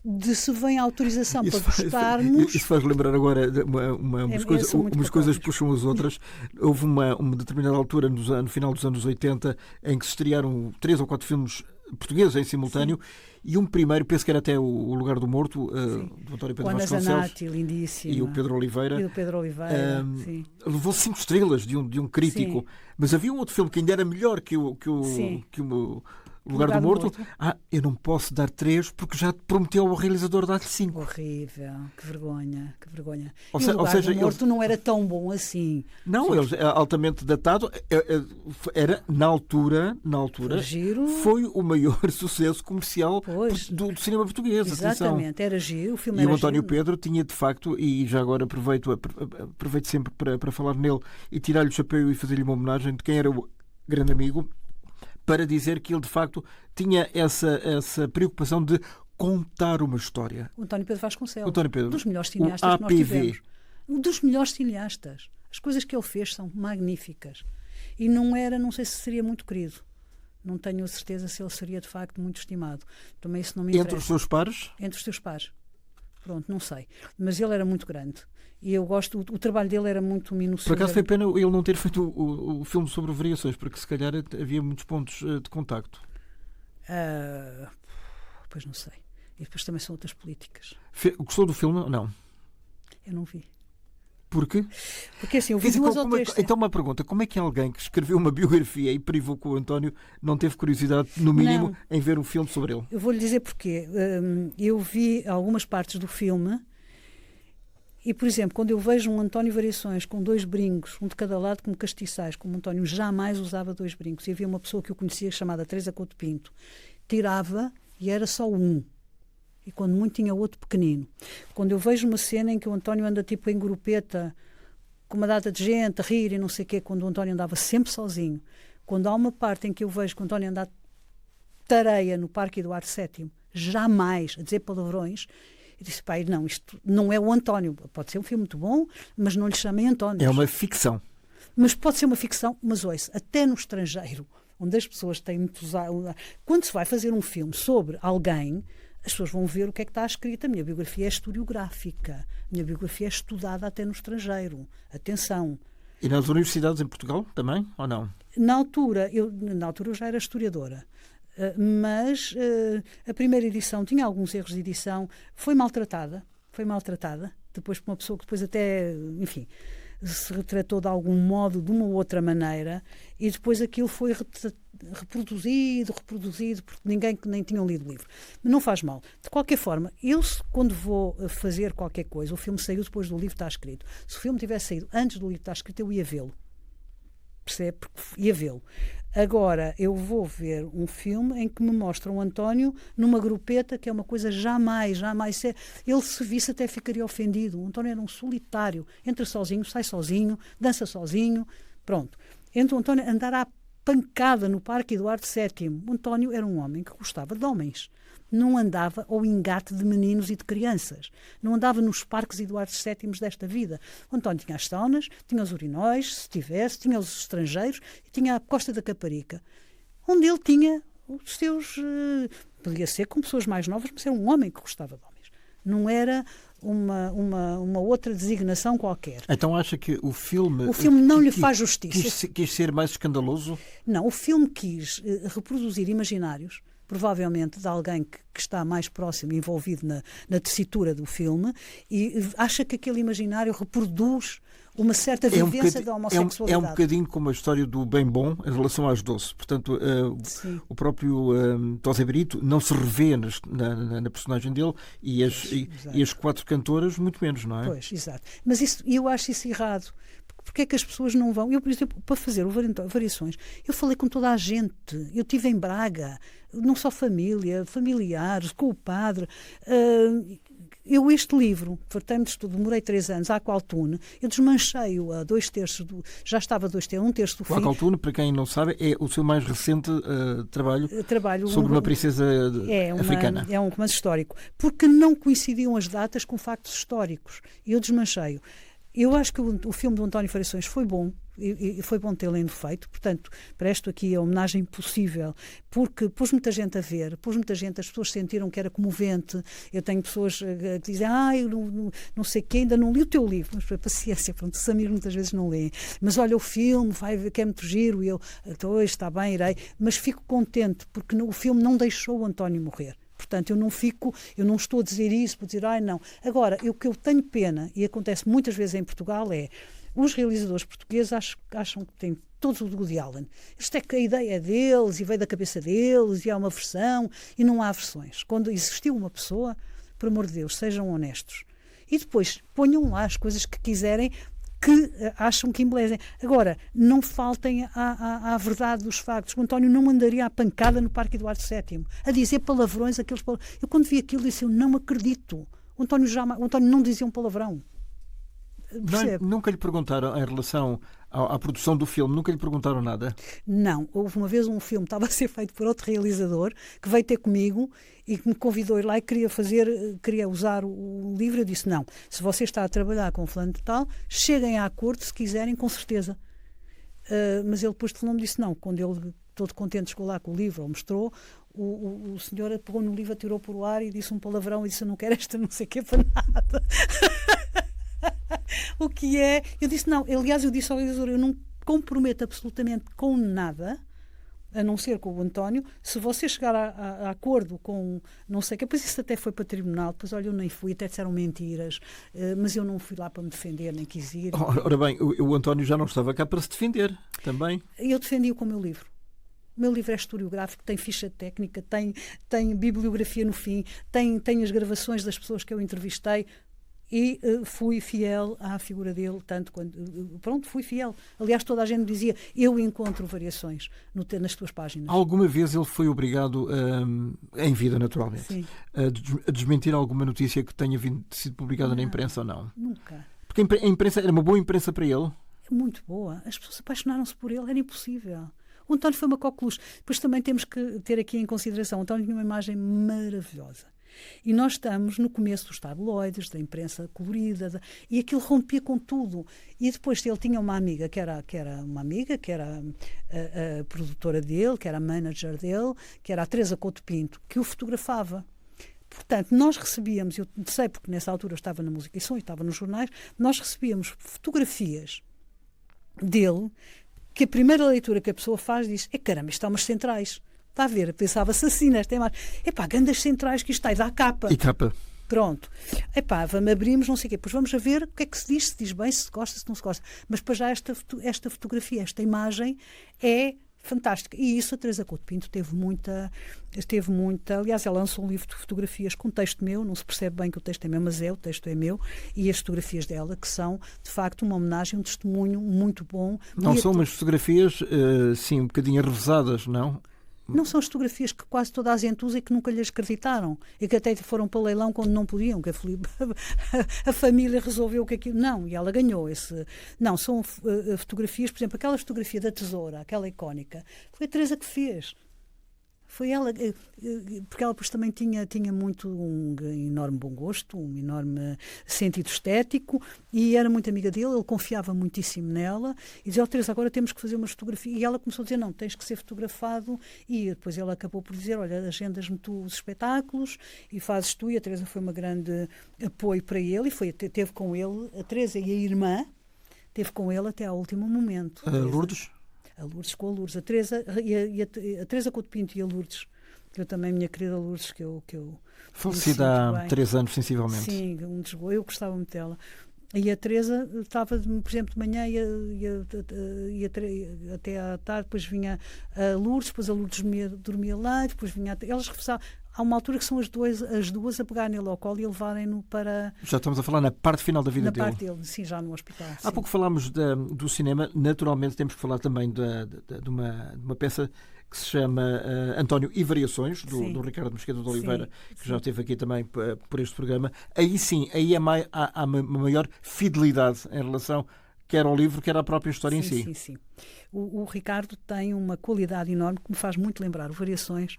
de se vem a autorização para gostarmos. Isso faz lembrar agora umas coisas puxam as outras. Houve uma determinada altura, no final dos anos 80, em que se estrearam 3 ou 4 filmes portugueses em simultâneo. Sim. E um primeiro, penso que era até o Lugar do Morto, do António Pedro Vasconcelos. Zanatti, lindíssimo. E o Pedro Oliveira. Levou 5 estrelas de um crítico. Sim. Mas havia um outro filme que ainda era melhor que o Lugar do Morto. Eu não posso dar 3 porque já prometeu ao realizador dar-lhe 5. Horrível, que vergonha, que vergonha. Ou seja, do Morto não era tão bom assim. Não, ele é altamente datado. Era, na altura foi o maior sucesso comercial do cinema português. Exatamente, atenção. Era giro. O filme e era o António giro. Pedro tinha de facto, e já agora aproveito sempre para falar nele e tirar-lhe o chapéu e fazer-lhe uma homenagem de quem era o grande amigo, para dizer que ele, de facto, tinha essa preocupação de contar uma história. O António Pedro Vasconcelos. António Pedro. Dos melhores cineastas que nós tivemos. Dos melhores cineastas. As coisas que ele fez são magníficas. E não sei se seria muito querido. Não tenho certeza se ele seria, de facto, muito estimado. Também isso não me interessa. Entre os seus pares? Entre os seus pares. Pronto, não sei. Mas ele era muito grande. E eu gosto, o trabalho dele era muito minucioso. Por acaso foi pena ele não ter feito o filme sobre Variações, porque se calhar havia muitos pontos de contacto. Pois não sei. E depois também são outras políticas. Gostou do filme ou não? Eu não vi. Porquê? Porque assim, eu vi duas ou três. Então uma pergunta, como é que alguém que escreveu uma biografia e privou com o António não teve curiosidade, no mínimo, em ver um filme sobre ele? Eu vou-lhe dizer porquê. Eu vi algumas partes do filme e, por exemplo, quando eu vejo um António Variações com 2 brincos, um de cada lado como castiçais, como o António jamais usava 2 brincos, e havia uma pessoa que eu conhecia chamada Teresa Couto Pinto, tirava e era só um. E quando muito tinha outro pequenino. Quando eu vejo uma cena em que o António anda tipo em grupeta, com uma data de gente, a rir e não sei o quê, quando o António andava sempre sozinho. Quando há uma parte em que eu vejo que o António anda tareia no Parque Eduardo VII, jamais a dizer palavrões, eu disse, não, isto não é o António. Pode ser um filme muito bom, mas não lhe chamem António. É uma ficção. Mas pode ser uma ficção, mas ouça, até no estrangeiro, onde as pessoas têm muito... Quando se vai fazer um filme sobre alguém, as pessoas vão ver o que é que está escrito. A minha biografia é historiográfica. A minha biografia é estudada até no estrangeiro. Atenção. E nas universidades em Portugal também, ou não? Na altura eu já era historiadora. Mas a primeira edição tinha alguns erros de edição. Foi maltratada. Depois por uma pessoa que depois até, enfim, se retratou de algum modo, de uma ou outra maneira, e depois aquilo foi reproduzido, porque ninguém que nem tinha lido o livro. Mas não faz mal. De qualquer forma, quando vou fazer qualquer coisa, o filme saiu depois do livro estar escrito. Se o filme tivesse saído antes do livro estar escrito, eu ia vê-lo. percebe? Porque ia vê-lo. Agora, eu vou ver um filme em que me mostra um António numa grupeta, que é uma coisa jamais. Ele, se visse, até ficaria ofendido. O António era um solitário. Entra sozinho, sai sozinho, dança sozinho. Pronto. Entre o António andar à pancada no Parque Eduardo VII. O António era um homem que gostava de homens. Não andava ao engate de meninos e de crianças. Não andava nos parques Eduardo VII desta vida. O António tinha as saunas, tinha os urinóis, se tivesse, tinha os estrangeiros e tinha a Costa da Caparica, onde ele tinha os seus... podia ser com pessoas mais novas, mas era um homem que gostava de homens. Não era uma outra designação qualquer. Então acha que o filme... O filme não lhe faz justiça. Quis ser mais escandaloso? Não, o filme quis reproduzir imaginários, provavelmente de alguém que está mais próximo, envolvido na tessitura do filme, e acha que aquele imaginário reproduz uma certa vivência da homossexualidade. É um bocadinho como a história do bem bom em relação às doce. Portanto, o próprio Tosé Brito não se revê na personagem dele e as 4 cantoras muito menos, não é? Pois, exato. Mas eu acho isso errado. Porque é que as pessoas não vão? Eu, por exemplo, para fazer o Variações, eu falei com toda a gente. Eu estive em Braga, não só familiares, com o padre. Este livro, fartei-me de estudo, demorei 3 anos, a Aqualtune, eu desmanchei-o a 2/3 já estava a 1/3 do fim. O Aqualtune, para quem não sabe, é o seu mais recente trabalho sobre uma princesa africana. É um romance histórico. Porque não coincidiam as datas com factos históricos. E eu desmanchei-o. Eu acho que o filme do António Variações foi bom, e foi bom tê-lo feito, portanto, presto aqui a homenagem possível, porque pôs muita gente a ver, as pessoas sentiram que era comovente. Eu tenho pessoas que dizem, eu não sei quem, ainda não li o teu livro, mas paciência, pronto, os amigos muitas vezes não leem, mas olha o filme, vai ver que é muito giro, e eu, está bem, irei, mas fico contente, porque o filme não deixou o António morrer. Portanto, eu não estou a dizer isso, por dizer, não. Agora, o que eu tenho pena, e acontece muitas vezes em Portugal, é os realizadores portugueses acham que têm todos o Woody Allen. Isto é que a ideia é deles, e veio da cabeça deles, e há uma versão, e não há versões. Quando existiu uma pessoa, por amor de Deus, sejam honestos. E depois, ponham lá as coisas que quiserem, que acham que embelezem. Agora, não faltem à verdade dos factos. O António não andaria à pancada no Parque Eduardo VII, a dizer palavrões, aqueles palavrões. Eu, quando vi aquilo, disse, eu não acredito. O António não dizia um palavrão. Nunca lhe perguntaram em relação à produção do filme, nunca lhe perguntaram nada? Não, houve uma vez um filme, estava a ser feito por outro realizador, que veio ter comigo e que me convidou a ir lá e queria usar o livro. Eu disse, não, se você está a trabalhar com fulano de tal, cheguem a acordo se quiserem, com certeza. Mas ele depois telefonou-me e disse, não, quando ele, todo contente, chegou lá com o livro, ou mostrou, o senhor pegou no livro, atirou por o ar e disse um palavrão e disse, eu não quero esta não sei o que para nada. O que é? Eu disse, não, aliás, eu disse ao realizador, eu não comprometo absolutamente com nada, a não ser com o António, se você chegar a acordo com não sei o que, depois isso até foi para tribunal, depois olha, eu nem fui, até disseram mentiras, mas eu não fui lá para me defender, nem quis ir. Ora bem, o António já não estava cá para se defender, também. Eu defendi-o com o meu livro. O meu livro é historiográfico, tem ficha técnica, tem bibliografia no fim, tem as gravações das pessoas que eu entrevistei, e fui fiel à figura dele, tanto quando... Pronto, fui fiel. Aliás, toda a gente dizia, eu encontro variações nas tuas páginas. Alguma vez ele foi obrigado, em vida naturalmente, a desmentir alguma notícia que tenha sido publicada na imprensa ou não? Nunca. Porque a imprensa era uma boa imprensa para ele? Muito boa. As pessoas apaixonaram-se por ele, era impossível. O António foi uma coqueluche. Depois também temos que ter aqui em consideração, o António tinha uma imagem maravilhosa. E nós estamos no começo dos tabloides, da imprensa colorida, e aquilo rompia com tudo. E depois ele tinha uma amiga, que era a produtora dele, que era a manager dele, que era a Teresa Couto Pinto, que o fotografava. Portanto, nós recebíamos, eu sei porque nessa altura eu estava na Música e Som e estava nos jornais, nós recebíamos fotografias dele, que a primeira leitura que a pessoa faz diz, caramba, isto há umas centrais. Está a ver? Pensava-se assim nesta imagem. Grandes centrais que isto está, e dá capa. E capa. Pronto. Abrimos, não sei o quê. Pois vamos a ver o que é que se diz bem, se gosta, se não se gosta. Mas para já esta fotografia, esta imagem é fantástica. E isso a Teresa Couto Pinto teve muita, aliás, ela lançou um livro de fotografias com texto meu, não se percebe bem que o texto é meu, mas o texto é meu, e as fotografias dela, que são, de facto, uma homenagem, um testemunho muito bom. Não são umas fotografias, sim, um bocadinho revesadas, não? Não são as fotografias que quase toda a gente usa e que nunca lhes acreditaram e que até foram para leilão quando não podiam, que a família resolveu que aquilo... Não, e ela ganhou esse... Não, são fotografias, por exemplo, aquela fotografia da tesoura, aquela icónica, foi a Teresa que fez. Foi ela, porque ela depois também tinha muito um enorme bom gosto, um enorme sentido estético e era muito amiga dele, ele confiava muitíssimo nela e dizia, Teresa, agora temos que fazer uma fotografia. E ela começou a dizer, não, tens que ser fotografado e depois ele acabou por dizer, olha, agendas-me tu os espetáculos e fazes tu, e a Teresa foi uma grande apoio para ele e teve com ele, a Teresa e a irmã, teve com ele até ao último momento. Lourdes? A Lourdes com a Lourdes, a Teresa a Teresa Couto Pinto e a Lourdes, eu também, minha querida Lourdes, que eu falecida há 3 anos, sensivelmente. Sim, eu gostava muito dela. E a Teresa estava, por exemplo, de manhã ia até à tarde, depois vinha a Lourdes, depois a Lourdes dormia lá, depois vinha... Elas regressavam. Há uma altura que são as duas a pegar nele ao colo e a levarem-no para... Já estamos a falar na parte final da vida dele. Na parte dele, sim, já no hospital. Há pouco falámos do cinema, naturalmente temos que falar também de uma peça que se chama António e Variações, do Ricardo Mosqueda de Oliveira, que já esteve aqui também por este programa. Aí sim, aí há uma maior fidelidade em relação quer ao livro, quer à própria história em si. Sim. O Ricardo tem uma qualidade enorme que me faz muito lembrar o Variações.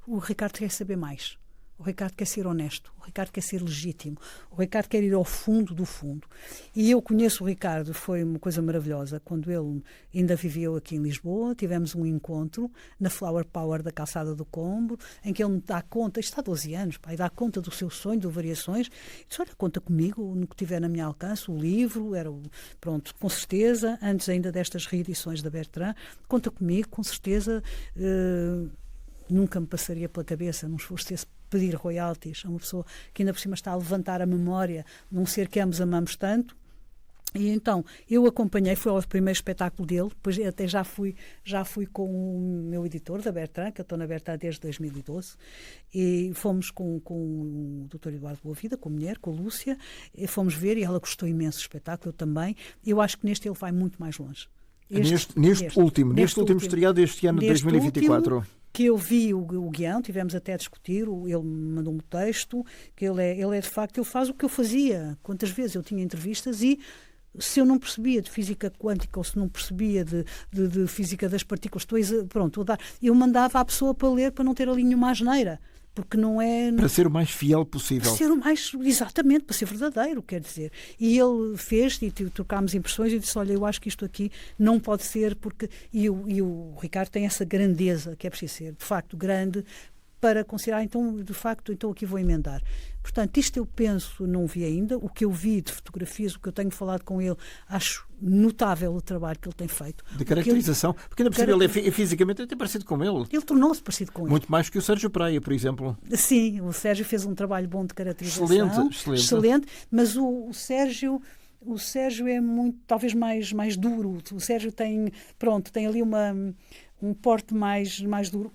O Ricardo quer saber mais. O Ricardo quer ser honesto. O Ricardo quer ser legítimo. O Ricardo quer ir ao fundo do fundo. E eu conheço o Ricardo, foi uma coisa maravilhosa. Quando ele ainda viveu aqui em Lisboa, tivemos um encontro na Flower Power da Calçada do Combo, em que ele me dá conta, isto há 12 anos, pai, dá conta do seu sonho, do Variações. E disse, olha, conta comigo, no que tiver na minha alcance, o livro, pronto, com certeza, antes ainda destas reedições da Bertrand, conta comigo, com certeza... Nunca me passaria pela cabeça, não esforço pedir royalties a uma pessoa que ainda por cima está a levantar a memória de um ser que ambos amamos tanto. E então eu acompanhei, fui ao primeiro espetáculo dele, depois até já fui com o meu editor da Bertrand, que eu estou na Bertrand desde 2012, e fomos com o Dr. Eduardo Boavida, com a mulher, com a Lúcia, e fomos ver e ela gostou imenso do espetáculo, eu também. Eu acho que neste ele vai muito mais longe. Neste último estreado este ano de 2024. Último, que eu vi o guião, tivemos até a discutir, ele me mandou um texto, que ele é de facto, ele faz o que eu fazia. Quantas vezes eu tinha entrevistas e se eu não percebia de física quântica ou se não percebia de física das partículas, eu mandava a pessoa para ler para não ter ali nenhuma asneira. Porque não é... Para ser o mais fiel possível. Exatamente, para ser verdadeiro, quer dizer. E ele fez, e trocámos impressões, e disse, olha, eu acho que isto aqui não pode ser, porque... E o Ricardo tem essa grandeza, que é preciso ser, de facto, grande, para considerar, então aqui vou emendar. Portanto, isto eu penso, não vi ainda, o que eu vi de fotografias, o que eu tenho falado com ele, acho notável o trabalho que ele tem feito. De caracterização, porque ainda por cima ele é fisicamente até parecido com ele. Ele tornou-se parecido com ele. Muito mais que o Sérgio Praia, por exemplo. Sim, o Sérgio fez um trabalho bom de caracterização. Excelente, mas o Sérgio é muito, talvez mais duro. O Sérgio tem ali um porte mais duro.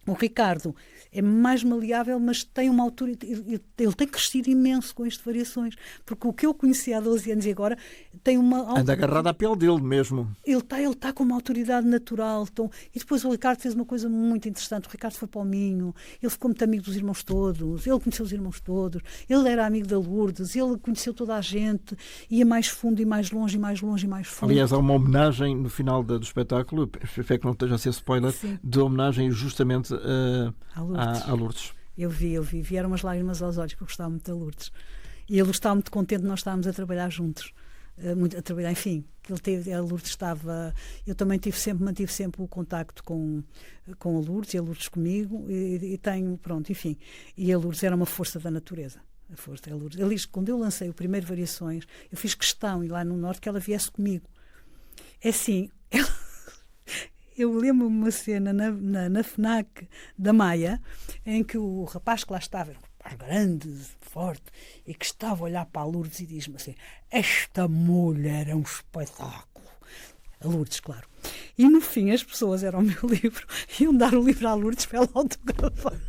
O Ricardo é mais maleável, mas tem uma altura... Ele tem crescido imenso com estas Variações. Porque o que eu conheci há 12 anos e agora tem uma... Anda agarrado à pele dele mesmo. Ele está com uma autoridade natural. E depois o Ricardo fez uma coisa muito interessante. O Ricardo foi para o Minho. Ele ficou muito amigo dos irmãos todos. Ele conheceu os irmãos todos. Ele era amigo da Lourdes. Ele conheceu toda a gente. Ia mais fundo e mais longe e mais longe e mais fundo. Aliás, há uma homenagem no final do espetáculo, espero que não esteja a ser spoiler, de homenagem justamente a Lourdes. Eu vi, vieram umas lágrimas aos olhos porque eu gostava muito da Lourdes e ele estava muito contente de nós estarmos a trabalhar juntos, a Lourdes estava, eu também mantive sempre o contacto com a Lourdes e a Lourdes comigo e tenho, e a Lourdes era uma força da natureza. A força da Lourdes. Aliás, quando eu lancei o primeiro Variações, eu fiz questão, e lá no Norte, que ela viesse comigo. É assim, eu lembro-me uma cena na FNAC da Maia, em que o rapaz que lá estava, era um rapaz grande, forte, e que estava a olhar para a Lourdes e diz-me assim, esta mulher é um espetáculo. A Lourdes, claro. E no fim as pessoas eram o meu livro, iam dar o livro à Lourdes para ela autografar.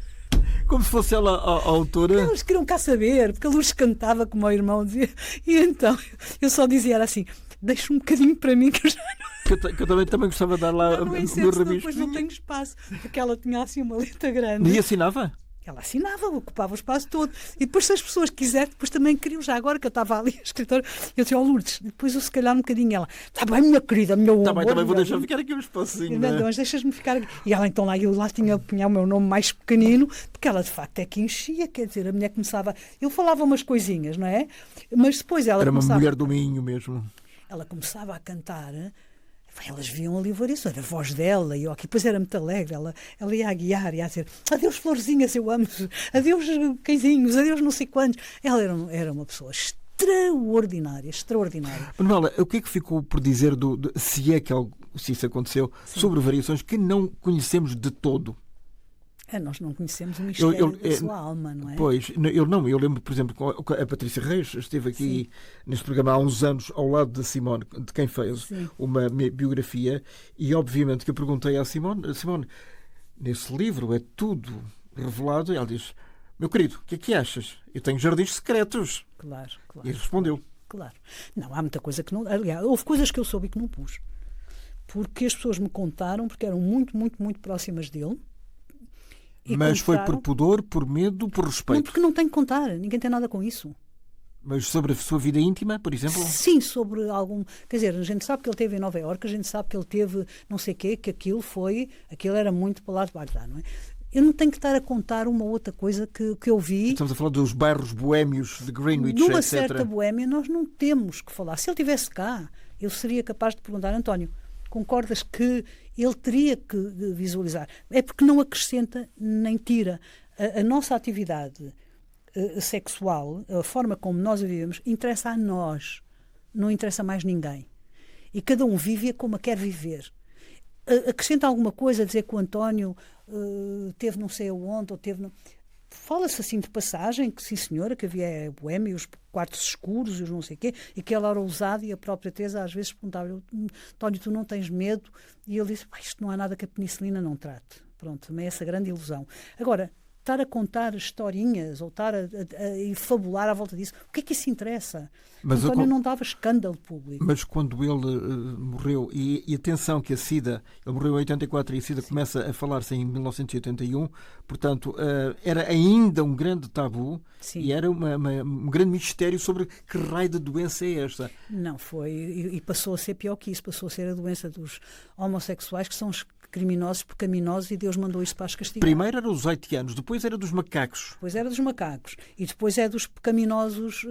Como se fosse ela a autora. Eles queriam cá saber, porque a Lourdes cantava como o meu irmão dizia. E então eu só dizia, era assim, deixa um bocadinho para mim que eu já Que eu também gostava de dar lá o meu rabisco. depois não tenho espaço, porque ela tinha assim uma letra grande. E assinava? Ela assinava, ocupava o espaço todo. E depois, se as pessoas quiserem, depois também queriam, já agora que eu estava ali, a escritora, eu disse, Lourdes, depois eu se calhar um bocadinho, ela, está bem, minha querida, meu amor. Também vou deixar ficar aqui um espacinho. Mas deixas-me ficar aqui. E ela então eu lá tinha o meu nome mais pequenino, porque ela de facto é que enchia, quer dizer, a mulher começava, eu falava umas coisinhas, não é? Mas depois ela Era uma começava, mulher do Minho mesmo. ela começava a cantar. Elas viam ali isso, era a voz dela, e depois era muito alegre, ela ia a guiar, ia a dizer, adeus florzinhas, eu amo, adeus cãezinhos, adeus não sei quantos. Ela era uma pessoa extraordinária. Manuela, o que é que ficou por dizer, se isso aconteceu, sim, sobre variações que não conhecemos de todo? Nós não conhecemos o mistério da sua alma, não é? Pois, eu lembro, por exemplo, a Patrícia Reis esteve aqui, sim, neste programa há uns anos ao lado da Simone, de quem fez, sim, uma biografia, e obviamente que eu perguntei à Simone, nesse livro é tudo revelado, e ela diz, meu querido, o que é que achas? Eu tenho jardins secretos. Claro. E respondeu. Claro. Não, há muita coisa que não... Aliás, houve coisas que eu soube e que não pus. Porque as pessoas me contaram, porque eram muito, muito, muito próximas dele. Mas foi por pudor, por medo, por respeito? Não, porque não tenho que contar. Ninguém tem nada com isso. Mas sobre a sua vida íntima, por exemplo? Sim, sobre algum... Quer dizer, a gente sabe que ele esteve em Nova Iorque, a gente sabe que ele teve não sei o quê, que aquilo era muito para lá de Bagdá, não é? Eu não tenho que estar a contar uma outra coisa que eu vi. Estamos a falar dos bairros boémios de Greenwich, numa etc. certa boémia nós não temos que falar. Se ele estivesse cá, eu seria capaz de perguntar, António, concordas que ele teria que visualizar? É porque não acrescenta nem tira. A nossa atividade sexual, a forma como nós a vivemos, interessa a nós, não interessa a mais ninguém. E cada um vive como a quer viver. Acrescenta alguma coisa a dizer que o António teve não sei aonde, ou teve... Fala-se assim de passagem, que sim senhora, que havia boémia, os quartos escuros e os não sei o quê, e que ela era ousada, e a própria Teresa às vezes perguntava, António, tu não tens medo? E ele disse, isto não há nada que a penicilina não trate. Pronto, também é essa grande ilusão. Agora, estar a contar historinhas ou estar a fabular à volta disso, o que é que isso interessa? Mas António não dava escândalo público. Mas quando ele morreu, e atenção que a SIDA, ele morreu em 84 e a SIDA, sim, começa a falar-se em 1981, portanto, era ainda um grande tabu, sim, e era um grande mistério sobre que raio de doença é esta. Não foi, e passou a ser pior que isso, passou a ser a doença dos homossexuais, que são os criminosos, pecaminosos, e Deus mandou isso para as castigar. Primeiro era dos haitianos, depois era dos macacos. Depois era dos macacos. E depois é dos pecaminosos...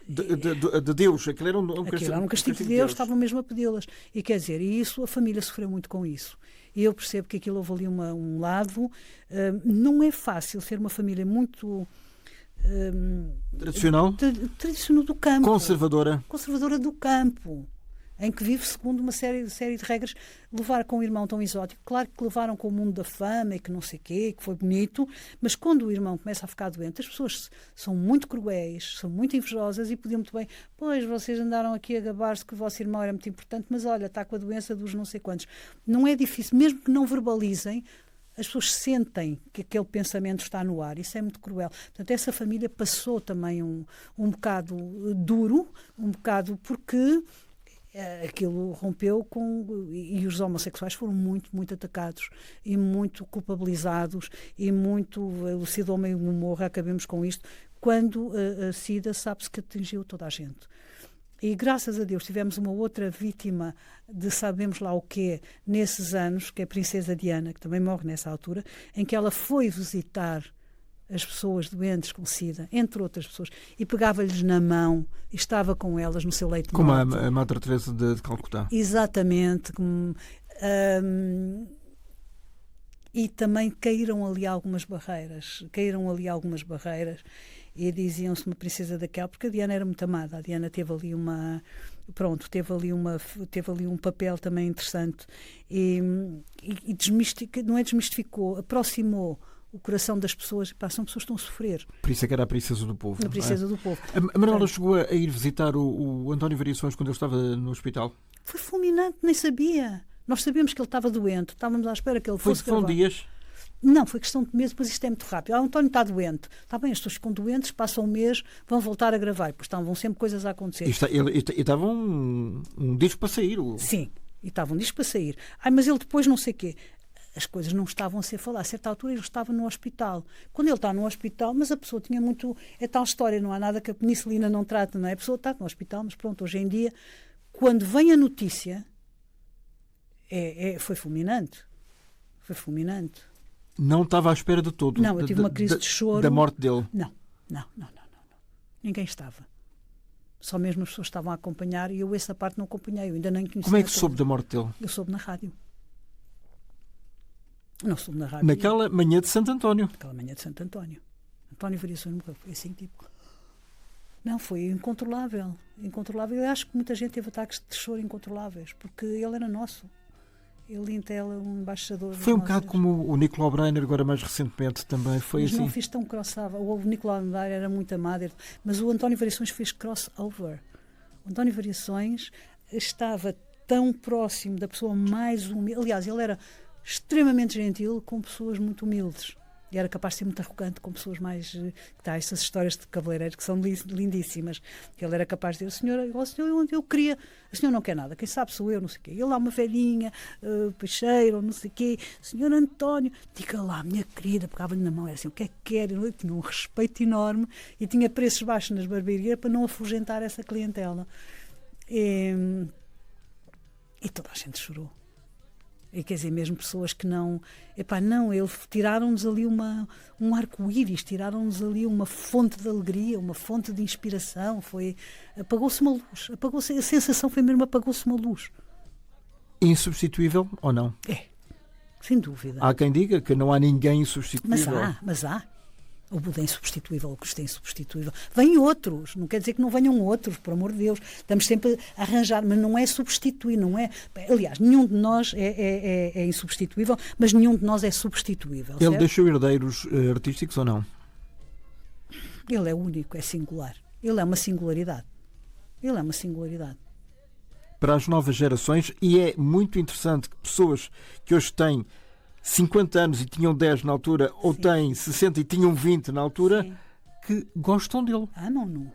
de Deus. Aquilo era um castigo de Deus, estavam mesmo a pedi-las. E quer dizer, e isso, a família sofreu muito com isso. E eu percebo que aquilo houve ali um lado... não é fácil ser uma família muito... tradicional? Tradicional do campo. Conservadora do campo. Em que vive segundo uma série de regras, levar com um irmão tão exótico. Claro que levaram com o mundo da fama e que não sei o quê, que foi bonito, mas quando o irmão começa a ficar doente, as pessoas são muito cruéis, são muito invejosas e podiam muito bem, pois vocês andaram aqui a gabar-se que o vosso irmão era muito importante, mas olha, está com a doença dos não sei quantos. Não é difícil, mesmo que não verbalizem, as pessoas sentem que aquele pensamento está no ar. Isso é muito cruel. Portanto, essa família passou também um bocado duro, um bocado porque... aquilo rompeu e os homossexuais foram muito, muito atacados e muito culpabilizados e muito o SIDA ao meio morra, acabemos com isto, quando a SIDA sabe-se que atingiu toda a gente. E graças a Deus tivemos uma outra vítima de sabemos lá o quê nesses anos, que é a Princesa Diana, que também morre nessa altura, em que ela foi visitar as pessoas doentes com SIDA, entre outras pessoas, e pegava-lhes na mão e estava com elas no seu leito de morte. Como a Madre Teresa de Calcutá. Exatamente. E também caíram ali algumas barreiras. E diziam-se uma princesa daquela, porque a Diana era muito amada. A Diana teve ali um papel também interessante. E não é desmistificou, aproximou o coração das pessoas. Pá, são pessoas que estão a sofrer. Por isso é que era a Princesa do Povo. A Princesa do Povo. A Manuela chegou a ir visitar o António Variações quando ele estava no hospital? Foi fulminante, nem sabia. Nós sabíamos que ele estava doente, estávamos à espera que ele fosse Foram dias? Não, foi questão de meses, mas isto é muito rápido. O António está doente. Está bem, as pessoas ficam doentes, passam um mês, vão voltar a gravar, pois vão sempre coisas a acontecer. E estava um disco para sair. Sim, e estava um disco para sair. Mas ele depois não sei o quê. As coisas não estavam a ser faladas. A certa altura ele estava no hospital. Quando ele está no hospital, mas a pessoa tinha muito... É tal história, não há nada que a penicilina não trate, não é? A pessoa está no hospital, mas pronto, hoje em dia, quando vem a notícia, foi fulminante. Foi fulminante. Não estava à espera de todo. Não, eu tive uma crise de choro. Da morte dele. Não. Ninguém estava. Só mesmo as pessoas estavam a acompanhar e eu essa parte não acompanhei. Eu ainda nem conhecia. Como é que soube da morte dele? Eu soube na rádio. Não soube na rádio. Naquela manhã de Santo António. Naquela manhã de Santo António. António Variações morreu. Foi assim, tipo... Não, foi incontrolável. Incontrolável. Eu acho que muita gente teve ataques de choro incontroláveis, porque ele era nosso. Ele entela um embaixador. Foi um bocado como o Nicolau Breiner, agora mais recentemente também. Foi mas assim. Não fiz tão crossover. O Nicolau Breiner era muito amado, mas o António Variações fez crossover. O António Variações estava tão próximo da pessoa mais humilde. Aliás, ele era extremamente gentil com pessoas muito humildes. E era capaz de ser muito arrogante com pessoas mais... essas histórias de cabeleireiros que são lindíssimas. Ele era capaz de dizer, senhor, eu queria... A senhora não quer nada, quem sabe sou eu, não sei o quê. Ele lá uma velhinha, peixeiro, não sei o quê. Senhor António, diga lá, minha querida, pegava-lhe na mão, era assim, o que é que quer? Eu tinha um respeito enorme e tinha preços baixos nas barbearias para não afugentar essa clientela. E toda a gente chorou. E quer dizer, mesmo pessoas que não... tiraram-nos ali um arco-íris, tiraram-nos ali uma fonte de alegria, uma fonte de inspiração. Apagou-se uma luz. A sensação foi mesmo, apagou-se uma luz. Insubstituível ou não? Sem dúvida. Há quem diga que não há ninguém insubstituível. Mas há. O Buda é insubstituível, o Cristo é insubstituível. Vêm outros, não quer dizer que não venham outros, por amor de Deus. Estamos sempre a arranjar, mas não é substituir, não é... Aliás, nenhum de nós é insubstituível, mas nenhum de nós é substituível. Ele certo? deixou herdeiros artísticos ou não? Ele é único, é singular. Ele é uma singularidade. Para as novas gerações, e é muito interessante que pessoas que hoje têm 50 anos e tinham 10 na altura, ou têm 60 e tinham 20 na altura, sim, que gostam dele. Amam-no.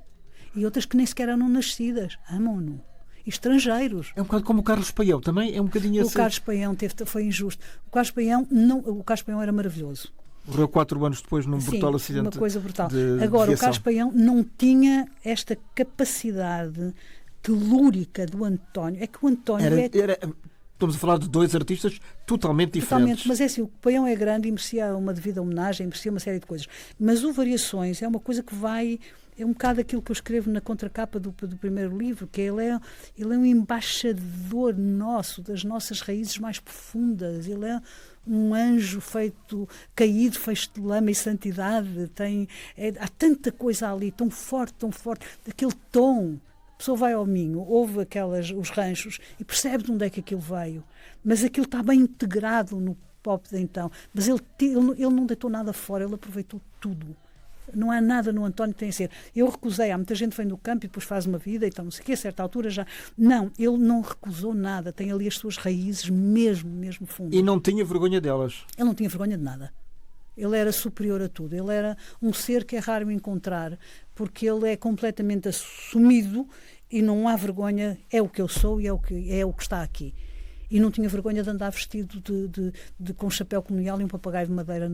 E outras que nem sequer eram nascidas. Amam-no. Estrangeiros. É um bocado como o Carlos Paião, também é um bocadinho assim. O Carlos Paião foi injusto. O Carlos Paião era maravilhoso. Morreu 4 anos depois num brutal acidente. Uma coisa brutal. Agora, o Carlos Paião não tinha esta capacidade telúrica do António. É que o António Estamos a falar de dois artistas totalmente diferentes. Mas é assim, o Paião é grande e merecia uma devida homenagem, merecia uma série de coisas. Mas o Variações é uma coisa que vai... É um bocado aquilo que eu escrevo na contracapa do primeiro livro, que ele é um embaixador nosso, das nossas raízes mais profundas. Ele é um anjo caído, feito de lama e santidade. Há tanta coisa ali, tão forte, aquele tom. A pessoa vai ao Minho, ouve os ranchos e percebe de onde é que aquilo veio. Mas aquilo está bem integrado no pop de então. Mas ele não deitou nada fora, ele aproveitou tudo. Não há nada no António que tenha a ser. Eu recusei, há muita gente que vem do campo e depois faz uma vida, então não sei o quê, a certa altura já... Não, ele não recusou nada, tem ali as suas raízes mesmo fundas. E não tinha vergonha delas? Ele não tinha vergonha de nada. Ele era superior a tudo. Ele era um ser que é raro encontrar, porque ele é completamente assumido e não há vergonha. É o que eu sou e é o que está aqui. E não tinha vergonha de andar vestido com um chapéu colonial e um papagaio de madeira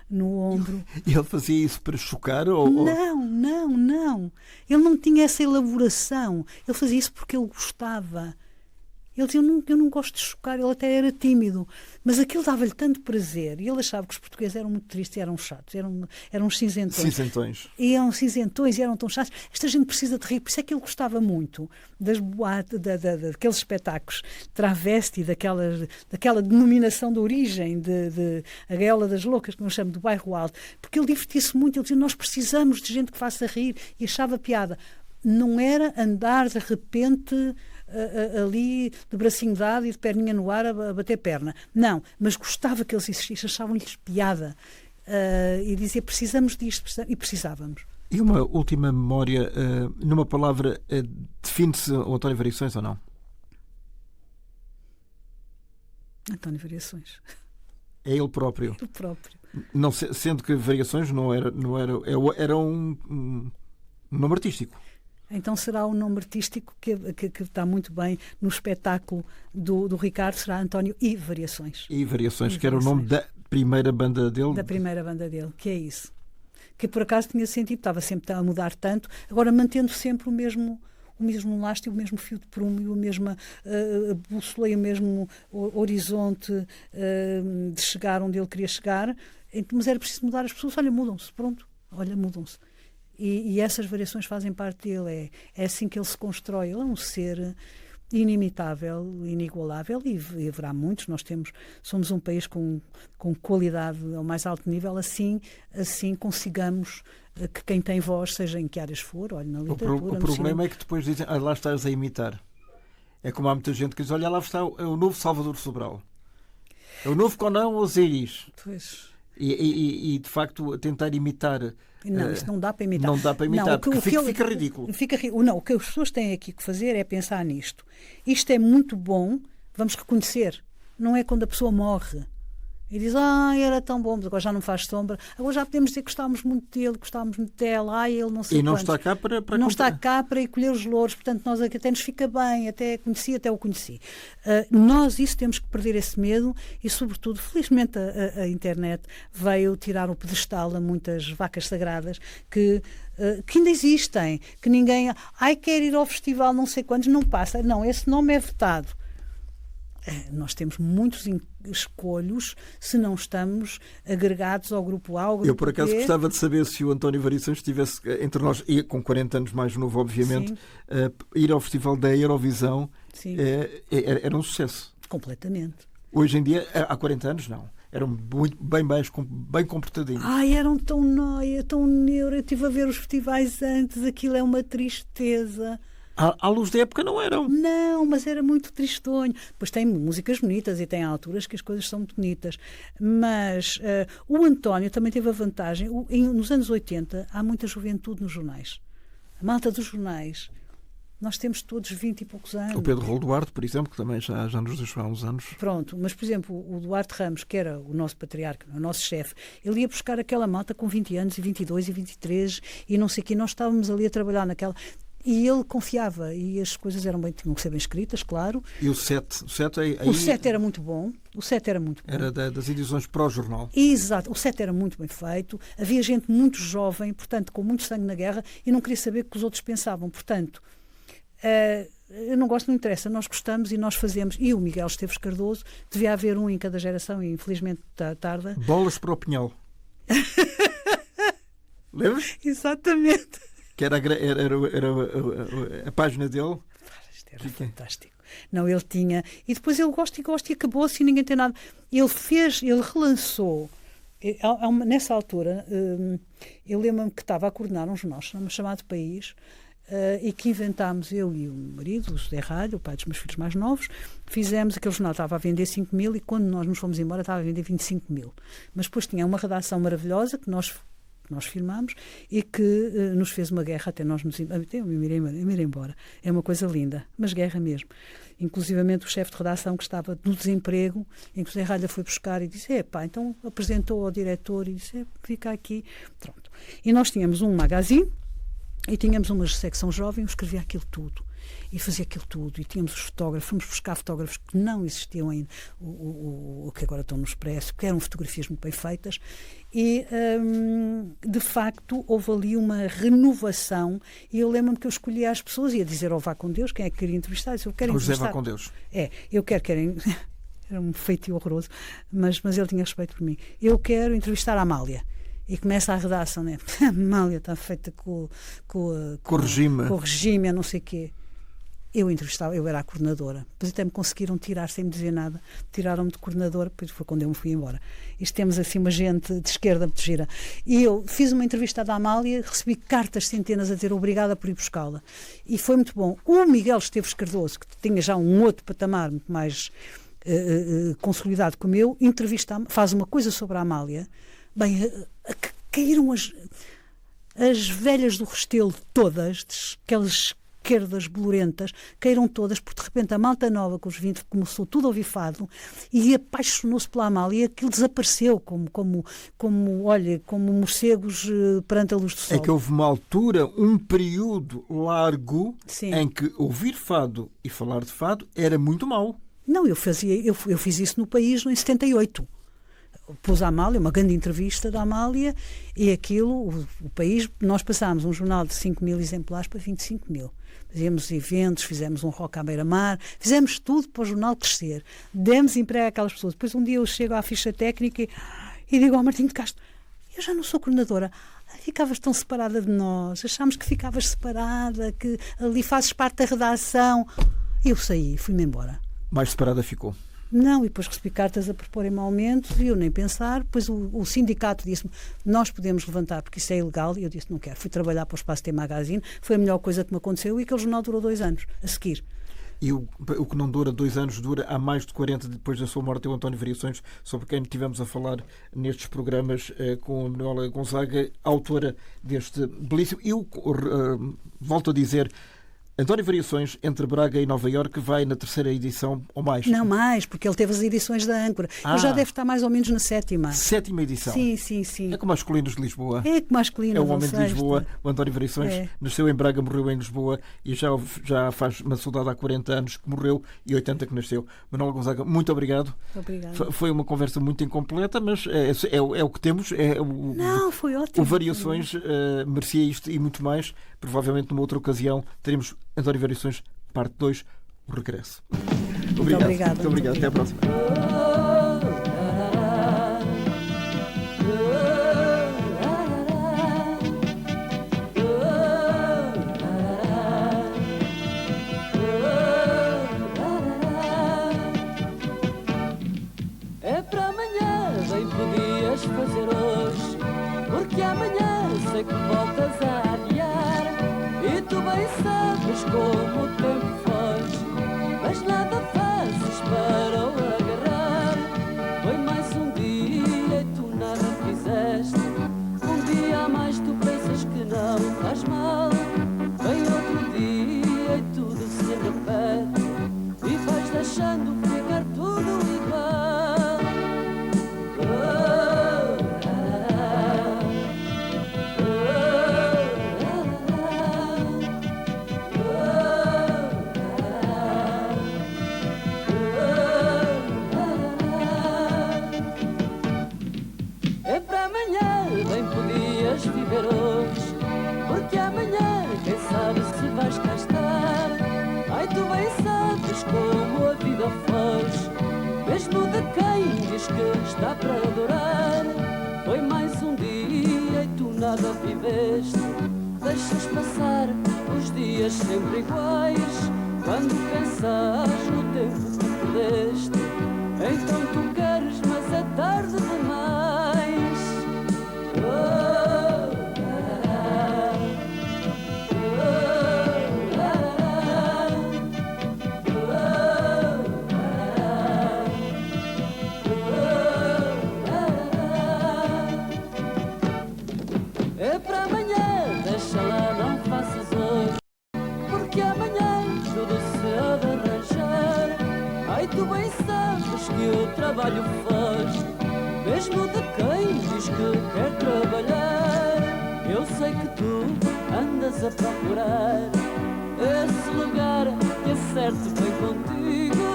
no ombro. E ele fazia isso para chocar? Não. Ele não tinha essa elaboração. Ele fazia isso porque ele gostava. Ele dizia, eu não gosto de chocar, ele até era tímido, mas aquilo dava-lhe tanto prazer, e ele achava que os portugueses eram muito tristes e eram chatos, eram cinzentões. E eram cinzentões e eram tão chatos. Esta gente precisa de rir, por isso é que ele gostava muito das boates, daqueles espetáculos travesti, daquela denominação de origem, a Gaiola das Loucas, que nós chamamos do Bairro Alto, porque ele divertia-se muito, ele dizia, nós precisamos de gente que faça rir, e achava piada. Não era andar de repente ali de bracinho dado e de perninha no ar a bater perna. Não, mas gostava que eles existissem, achavam-lhes piada. e dizia precisamos disto, e precisávamos. E uma última memória, numa palavra, define-se o António Variações ou não? António Variações. É ele próprio. Ele próprio. Não, sendo que Variações era um nome artístico. Então será o nome artístico que está muito bem no espetáculo do Ricardo, será António e Variações. E Variações, que era o nome da primeira banda dele. Da primeira banda dele, que é isso. Que por acaso tinha sentido, estava sempre a mudar tanto, agora mantendo sempre o mesmo lastro, o mesmo fio de prumo, a mesma bússola e o mesmo horizonte de chegar onde ele queria chegar, mas era preciso mudar as pessoas. Olha, mudam-se, pronto, mudam-se. E essas variações fazem parte dele, é assim que ele se constrói. Ele é um ser inimitável, inigualável, e haverá muitos. Nós somos um país com qualidade ao mais alto nível, assim consigamos que quem tem voz, seja em que áreas for, olha, na literatura. O problema é que depois dizem, lá estás a imitar. É como há muita gente que diz, olha, lá está o novo Salvador Sobral. É o novo Conan Osiris. Pois. E de facto tentar imitar. Não, isso não dá para imitar. Não dá para imitar, não, porque fica ridículo. Não, o que as pessoas têm aqui que fazer é pensar nisto. Isto é muito bom, vamos reconhecer. Não é quando a pessoa morre e diz, era tão bom, mas agora já não faz sombra. Agora já podemos dizer que gostávamos muito dele, gostávamos muito dela, ele não sei E não quantos. está cá para não está cá para colher os louros, portanto nós aqui até nos fica bem, até o conheci. Nós temos que perder esse medo e, sobretudo, felizmente a internet veio tirar o pedestal a muitas vacas sagradas que ainda existem, que ninguém quer ir ao festival não sei quantos, não passa. Não, esse nome é vetado. Nós temos muitos escolhos se não estamos agregados ao grupo A, ao grupo B. Eu, por acaso, gostava de saber se o António Variações estivesse entre nós, e com 40 anos mais novo, obviamente, ir ao Festival da Eurovisão era um sucesso. Completamente. Hoje em dia, há 40 anos, não. Eram bem comportadinhos. Eram tão nóia, tão neura. Eu estive a ver os festivais antes, aquilo é uma tristeza. À luz da época não eram. Não, mas era muito tristonho. Depois tem músicas bonitas e tem alturas que as coisas são muito bonitas. Mas o António também teve a vantagem. Nos anos 80 há muita juventude nos jornais. A malta dos jornais. Nós temos todos 20 e poucos anos. O Pedro Rolo Duarte, por exemplo, que também já nos deixou há uns anos. Pronto, mas por exemplo, o Duarte Ramos, que era o nosso patriarca, o nosso chefe, ele ia buscar aquela malta com 20 anos e 22 e 23 e não sei o quê. Nós estávamos ali a trabalhar naquela... E ele confiava, e as coisas tinham que ser bem escritas, claro. E o set? O set era muito bom. Era das edições pró-jornal. Exato, o set era muito bem feito. Havia gente muito jovem, portanto, com muito sangue na guerra, e não queria saber o que os outros pensavam. Portanto, eu não gosto, não interessa. Nós gostamos e nós fazemos. E o Miguel Esteves Cardoso, devia haver um em cada geração, e infelizmente tarda. Bolas para o Pinhal. Lembras? Exatamente. Que era a página dele. Isto era fantástico. Não, ele tinha... E depois ele gosta e acabou-se e ninguém tem nada. Ele relançou... Nessa altura, eu lembro-me que estava a coordenar um jornal chamado País, e que inventámos, eu e o marido, o José Ralho, o pai dos meus filhos mais novos, fizemos aquele jornal, estava a vender 5 mil, e quando nós nos fomos embora estava a vender 25 mil. Mas depois tinha uma redação maravilhosa que nós firmámos e que nos fez uma guerra até nós nos ir embora. É uma coisa linda, mas guerra mesmo. Inclusivamente o chefe de redação, que estava no desemprego, em que o Zé Ralha foi buscar e disse, então apresentou ao diretor e disse, fica aqui. Pronto. E nós tínhamos um magazine e tínhamos uma secção jovem, eu escrevia aquilo tudo. E fazia aquilo tudo, e tínhamos os fotógrafos, fomos buscar fotógrafos que não existiam ainda, o que agora estão no Expresso, que eram fotografias muito bem feitas, e de facto houve ali uma renovação, e eu lembro-me que eu escolhia as pessoas, ia dizer ao Vá com Deus, quem é que queria entrevistar? Eu disse, eu quero entrevistar. José Vá com Deus. Eu quero era um feitio horroroso, mas ele tinha respeito por mim. Eu quero entrevistar a Amália. E começa a redação, né? A Amália está feita com o regime. Com o regime, não sei o quê. Eu entrevistava, eu era a coordenadora. Depois até me conseguiram tirar sem me dizer nada. Tiraram-me de coordenadora, depois foi quando eu me fui embora. Isto temos assim uma gente de esquerda muito gira. E eu fiz uma entrevista da Amália, recebi cartas centenas a dizer obrigada por ir buscá-la. E foi muito bom. O Miguel Esteves Cardoso, que tinha já um outro patamar muito mais consolidado que o meu, faz uma coisa sobre a Amália, Bem, caíram as velhas do Restelo todas, aquelas esquerdas bolorentas, caíram todas, porque de repente a malta nova com os 20 começou tudo a ouvir fado e apaixonou-se pela Amália e aquilo desapareceu como morcegos perante a luz do sol. É que houve uma altura, um período largo, Sim. em que ouvir fado e falar de fado era muito mau. Não, eu fiz isso no País em 78. Pus a Amália, uma grande entrevista da Amália, e aquilo, o País, nós passámos um jornal de 5 mil exemplares para 25 mil. Fizemos eventos, fizemos um rock à beira-mar, fizemos tudo para o jornal crescer. Demos emprego àquelas pessoas. Depois um dia eu chego à ficha técnica e digo ao Martim de Castro, eu já não sou coordenadora. Ficavas tão separada de nós, achámos que ficavas separada, que ali fazes parte da redação. Eu saí, fui-me embora. Mais separada ficou. Não, e depois recebi cartas a proporem-me aumentos e eu nem pensar. Depois o sindicato disse-me, nós podemos levantar porque isso é ilegal, e eu disse, não quero. Fui trabalhar para o Espaço T Magazine, foi a melhor coisa que me aconteceu, e aquele jornal durou 2 anos a seguir. E o que não dura 2 anos, dura há mais de 40 depois da sua morte, é o António Variações, sobre quem tivemos a falar nestes programas com a Manuela Gonzaga, autora deste belíssimo. Eu volto a dizer, António Variações, entre Braga e Nova Iorque, vai na 3ª edição ou mais? Não mais, porque ele teve as edições da Âncora. Ele já deve estar mais ou menos na 7ª. 7ª edição? Sim. É como as colinas de Lisboa. É como as colinas. É o homem de Lisboa, o António Variações. Nasceu em Braga, morreu em Lisboa e já faz uma saudade há 40 anos que morreu e 80 que nasceu. Manuela Gonzaga, muito obrigado. Obrigada. Foi uma conversa muito incompleta, mas é o que temos. Não, foi ótimo. O Variações merecia isto e muito mais. Provavelmente numa outra ocasião teremos António Variações, parte 2, o regresso. Obrigado. Muito obrigado. Até à próxima. É para amanhã, bem podias fazer hoje, porque amanhã sei que voltas a adiar, e tu bem sabes como o tempo foge, mas nada fazes para o agarrar. Foi mais um dia e tu nada fizeste, um dia a mais tu pensas que não faz mal, vem outro dia e tudo se repete, e vais deixando ficar tudo igual. É para amanhã, bem podias viver hoje, porque amanhã quem sabe se vais cá estar. Ai, tu bem sabes como a vida foge, mesmo de quem diz que está para adorar. Foi mais um dia e tu nada viveste, deixas passar os dias sempre iguais. Quando pensas no tempo que perdeste, então tu queres, mas é tarde demais. É para amanhã, deixa lá, não faças hoje, porque amanhã tudo se há de arranjar. Ai, tu bem sabes que o trabalho foge, mesmo de quem diz que quer trabalhar. Eu sei que tu andas a procurar esse lugar que acerte bem contigo.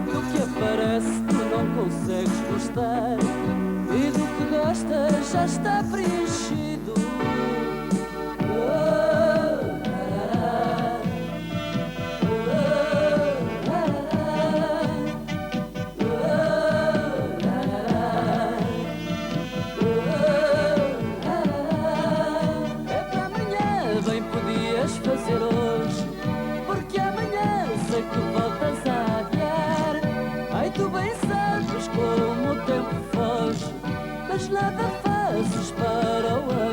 Do que aparece tu não consegues gostar, e do que gostas já está preenchido. Fazer hoje, porque amanhã sei que voltas a adiar. Ai, tu bem sabes como o tempo foge, mas nada fazes para o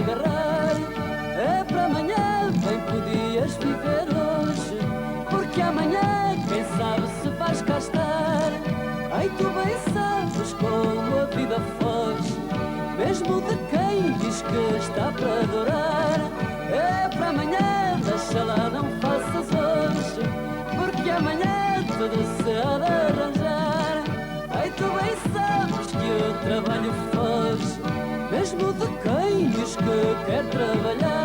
amanhã tudo se há de arranjar. Ai, tu bem sabes que o trabalho foge, mesmo de quem diz que quer trabalhar.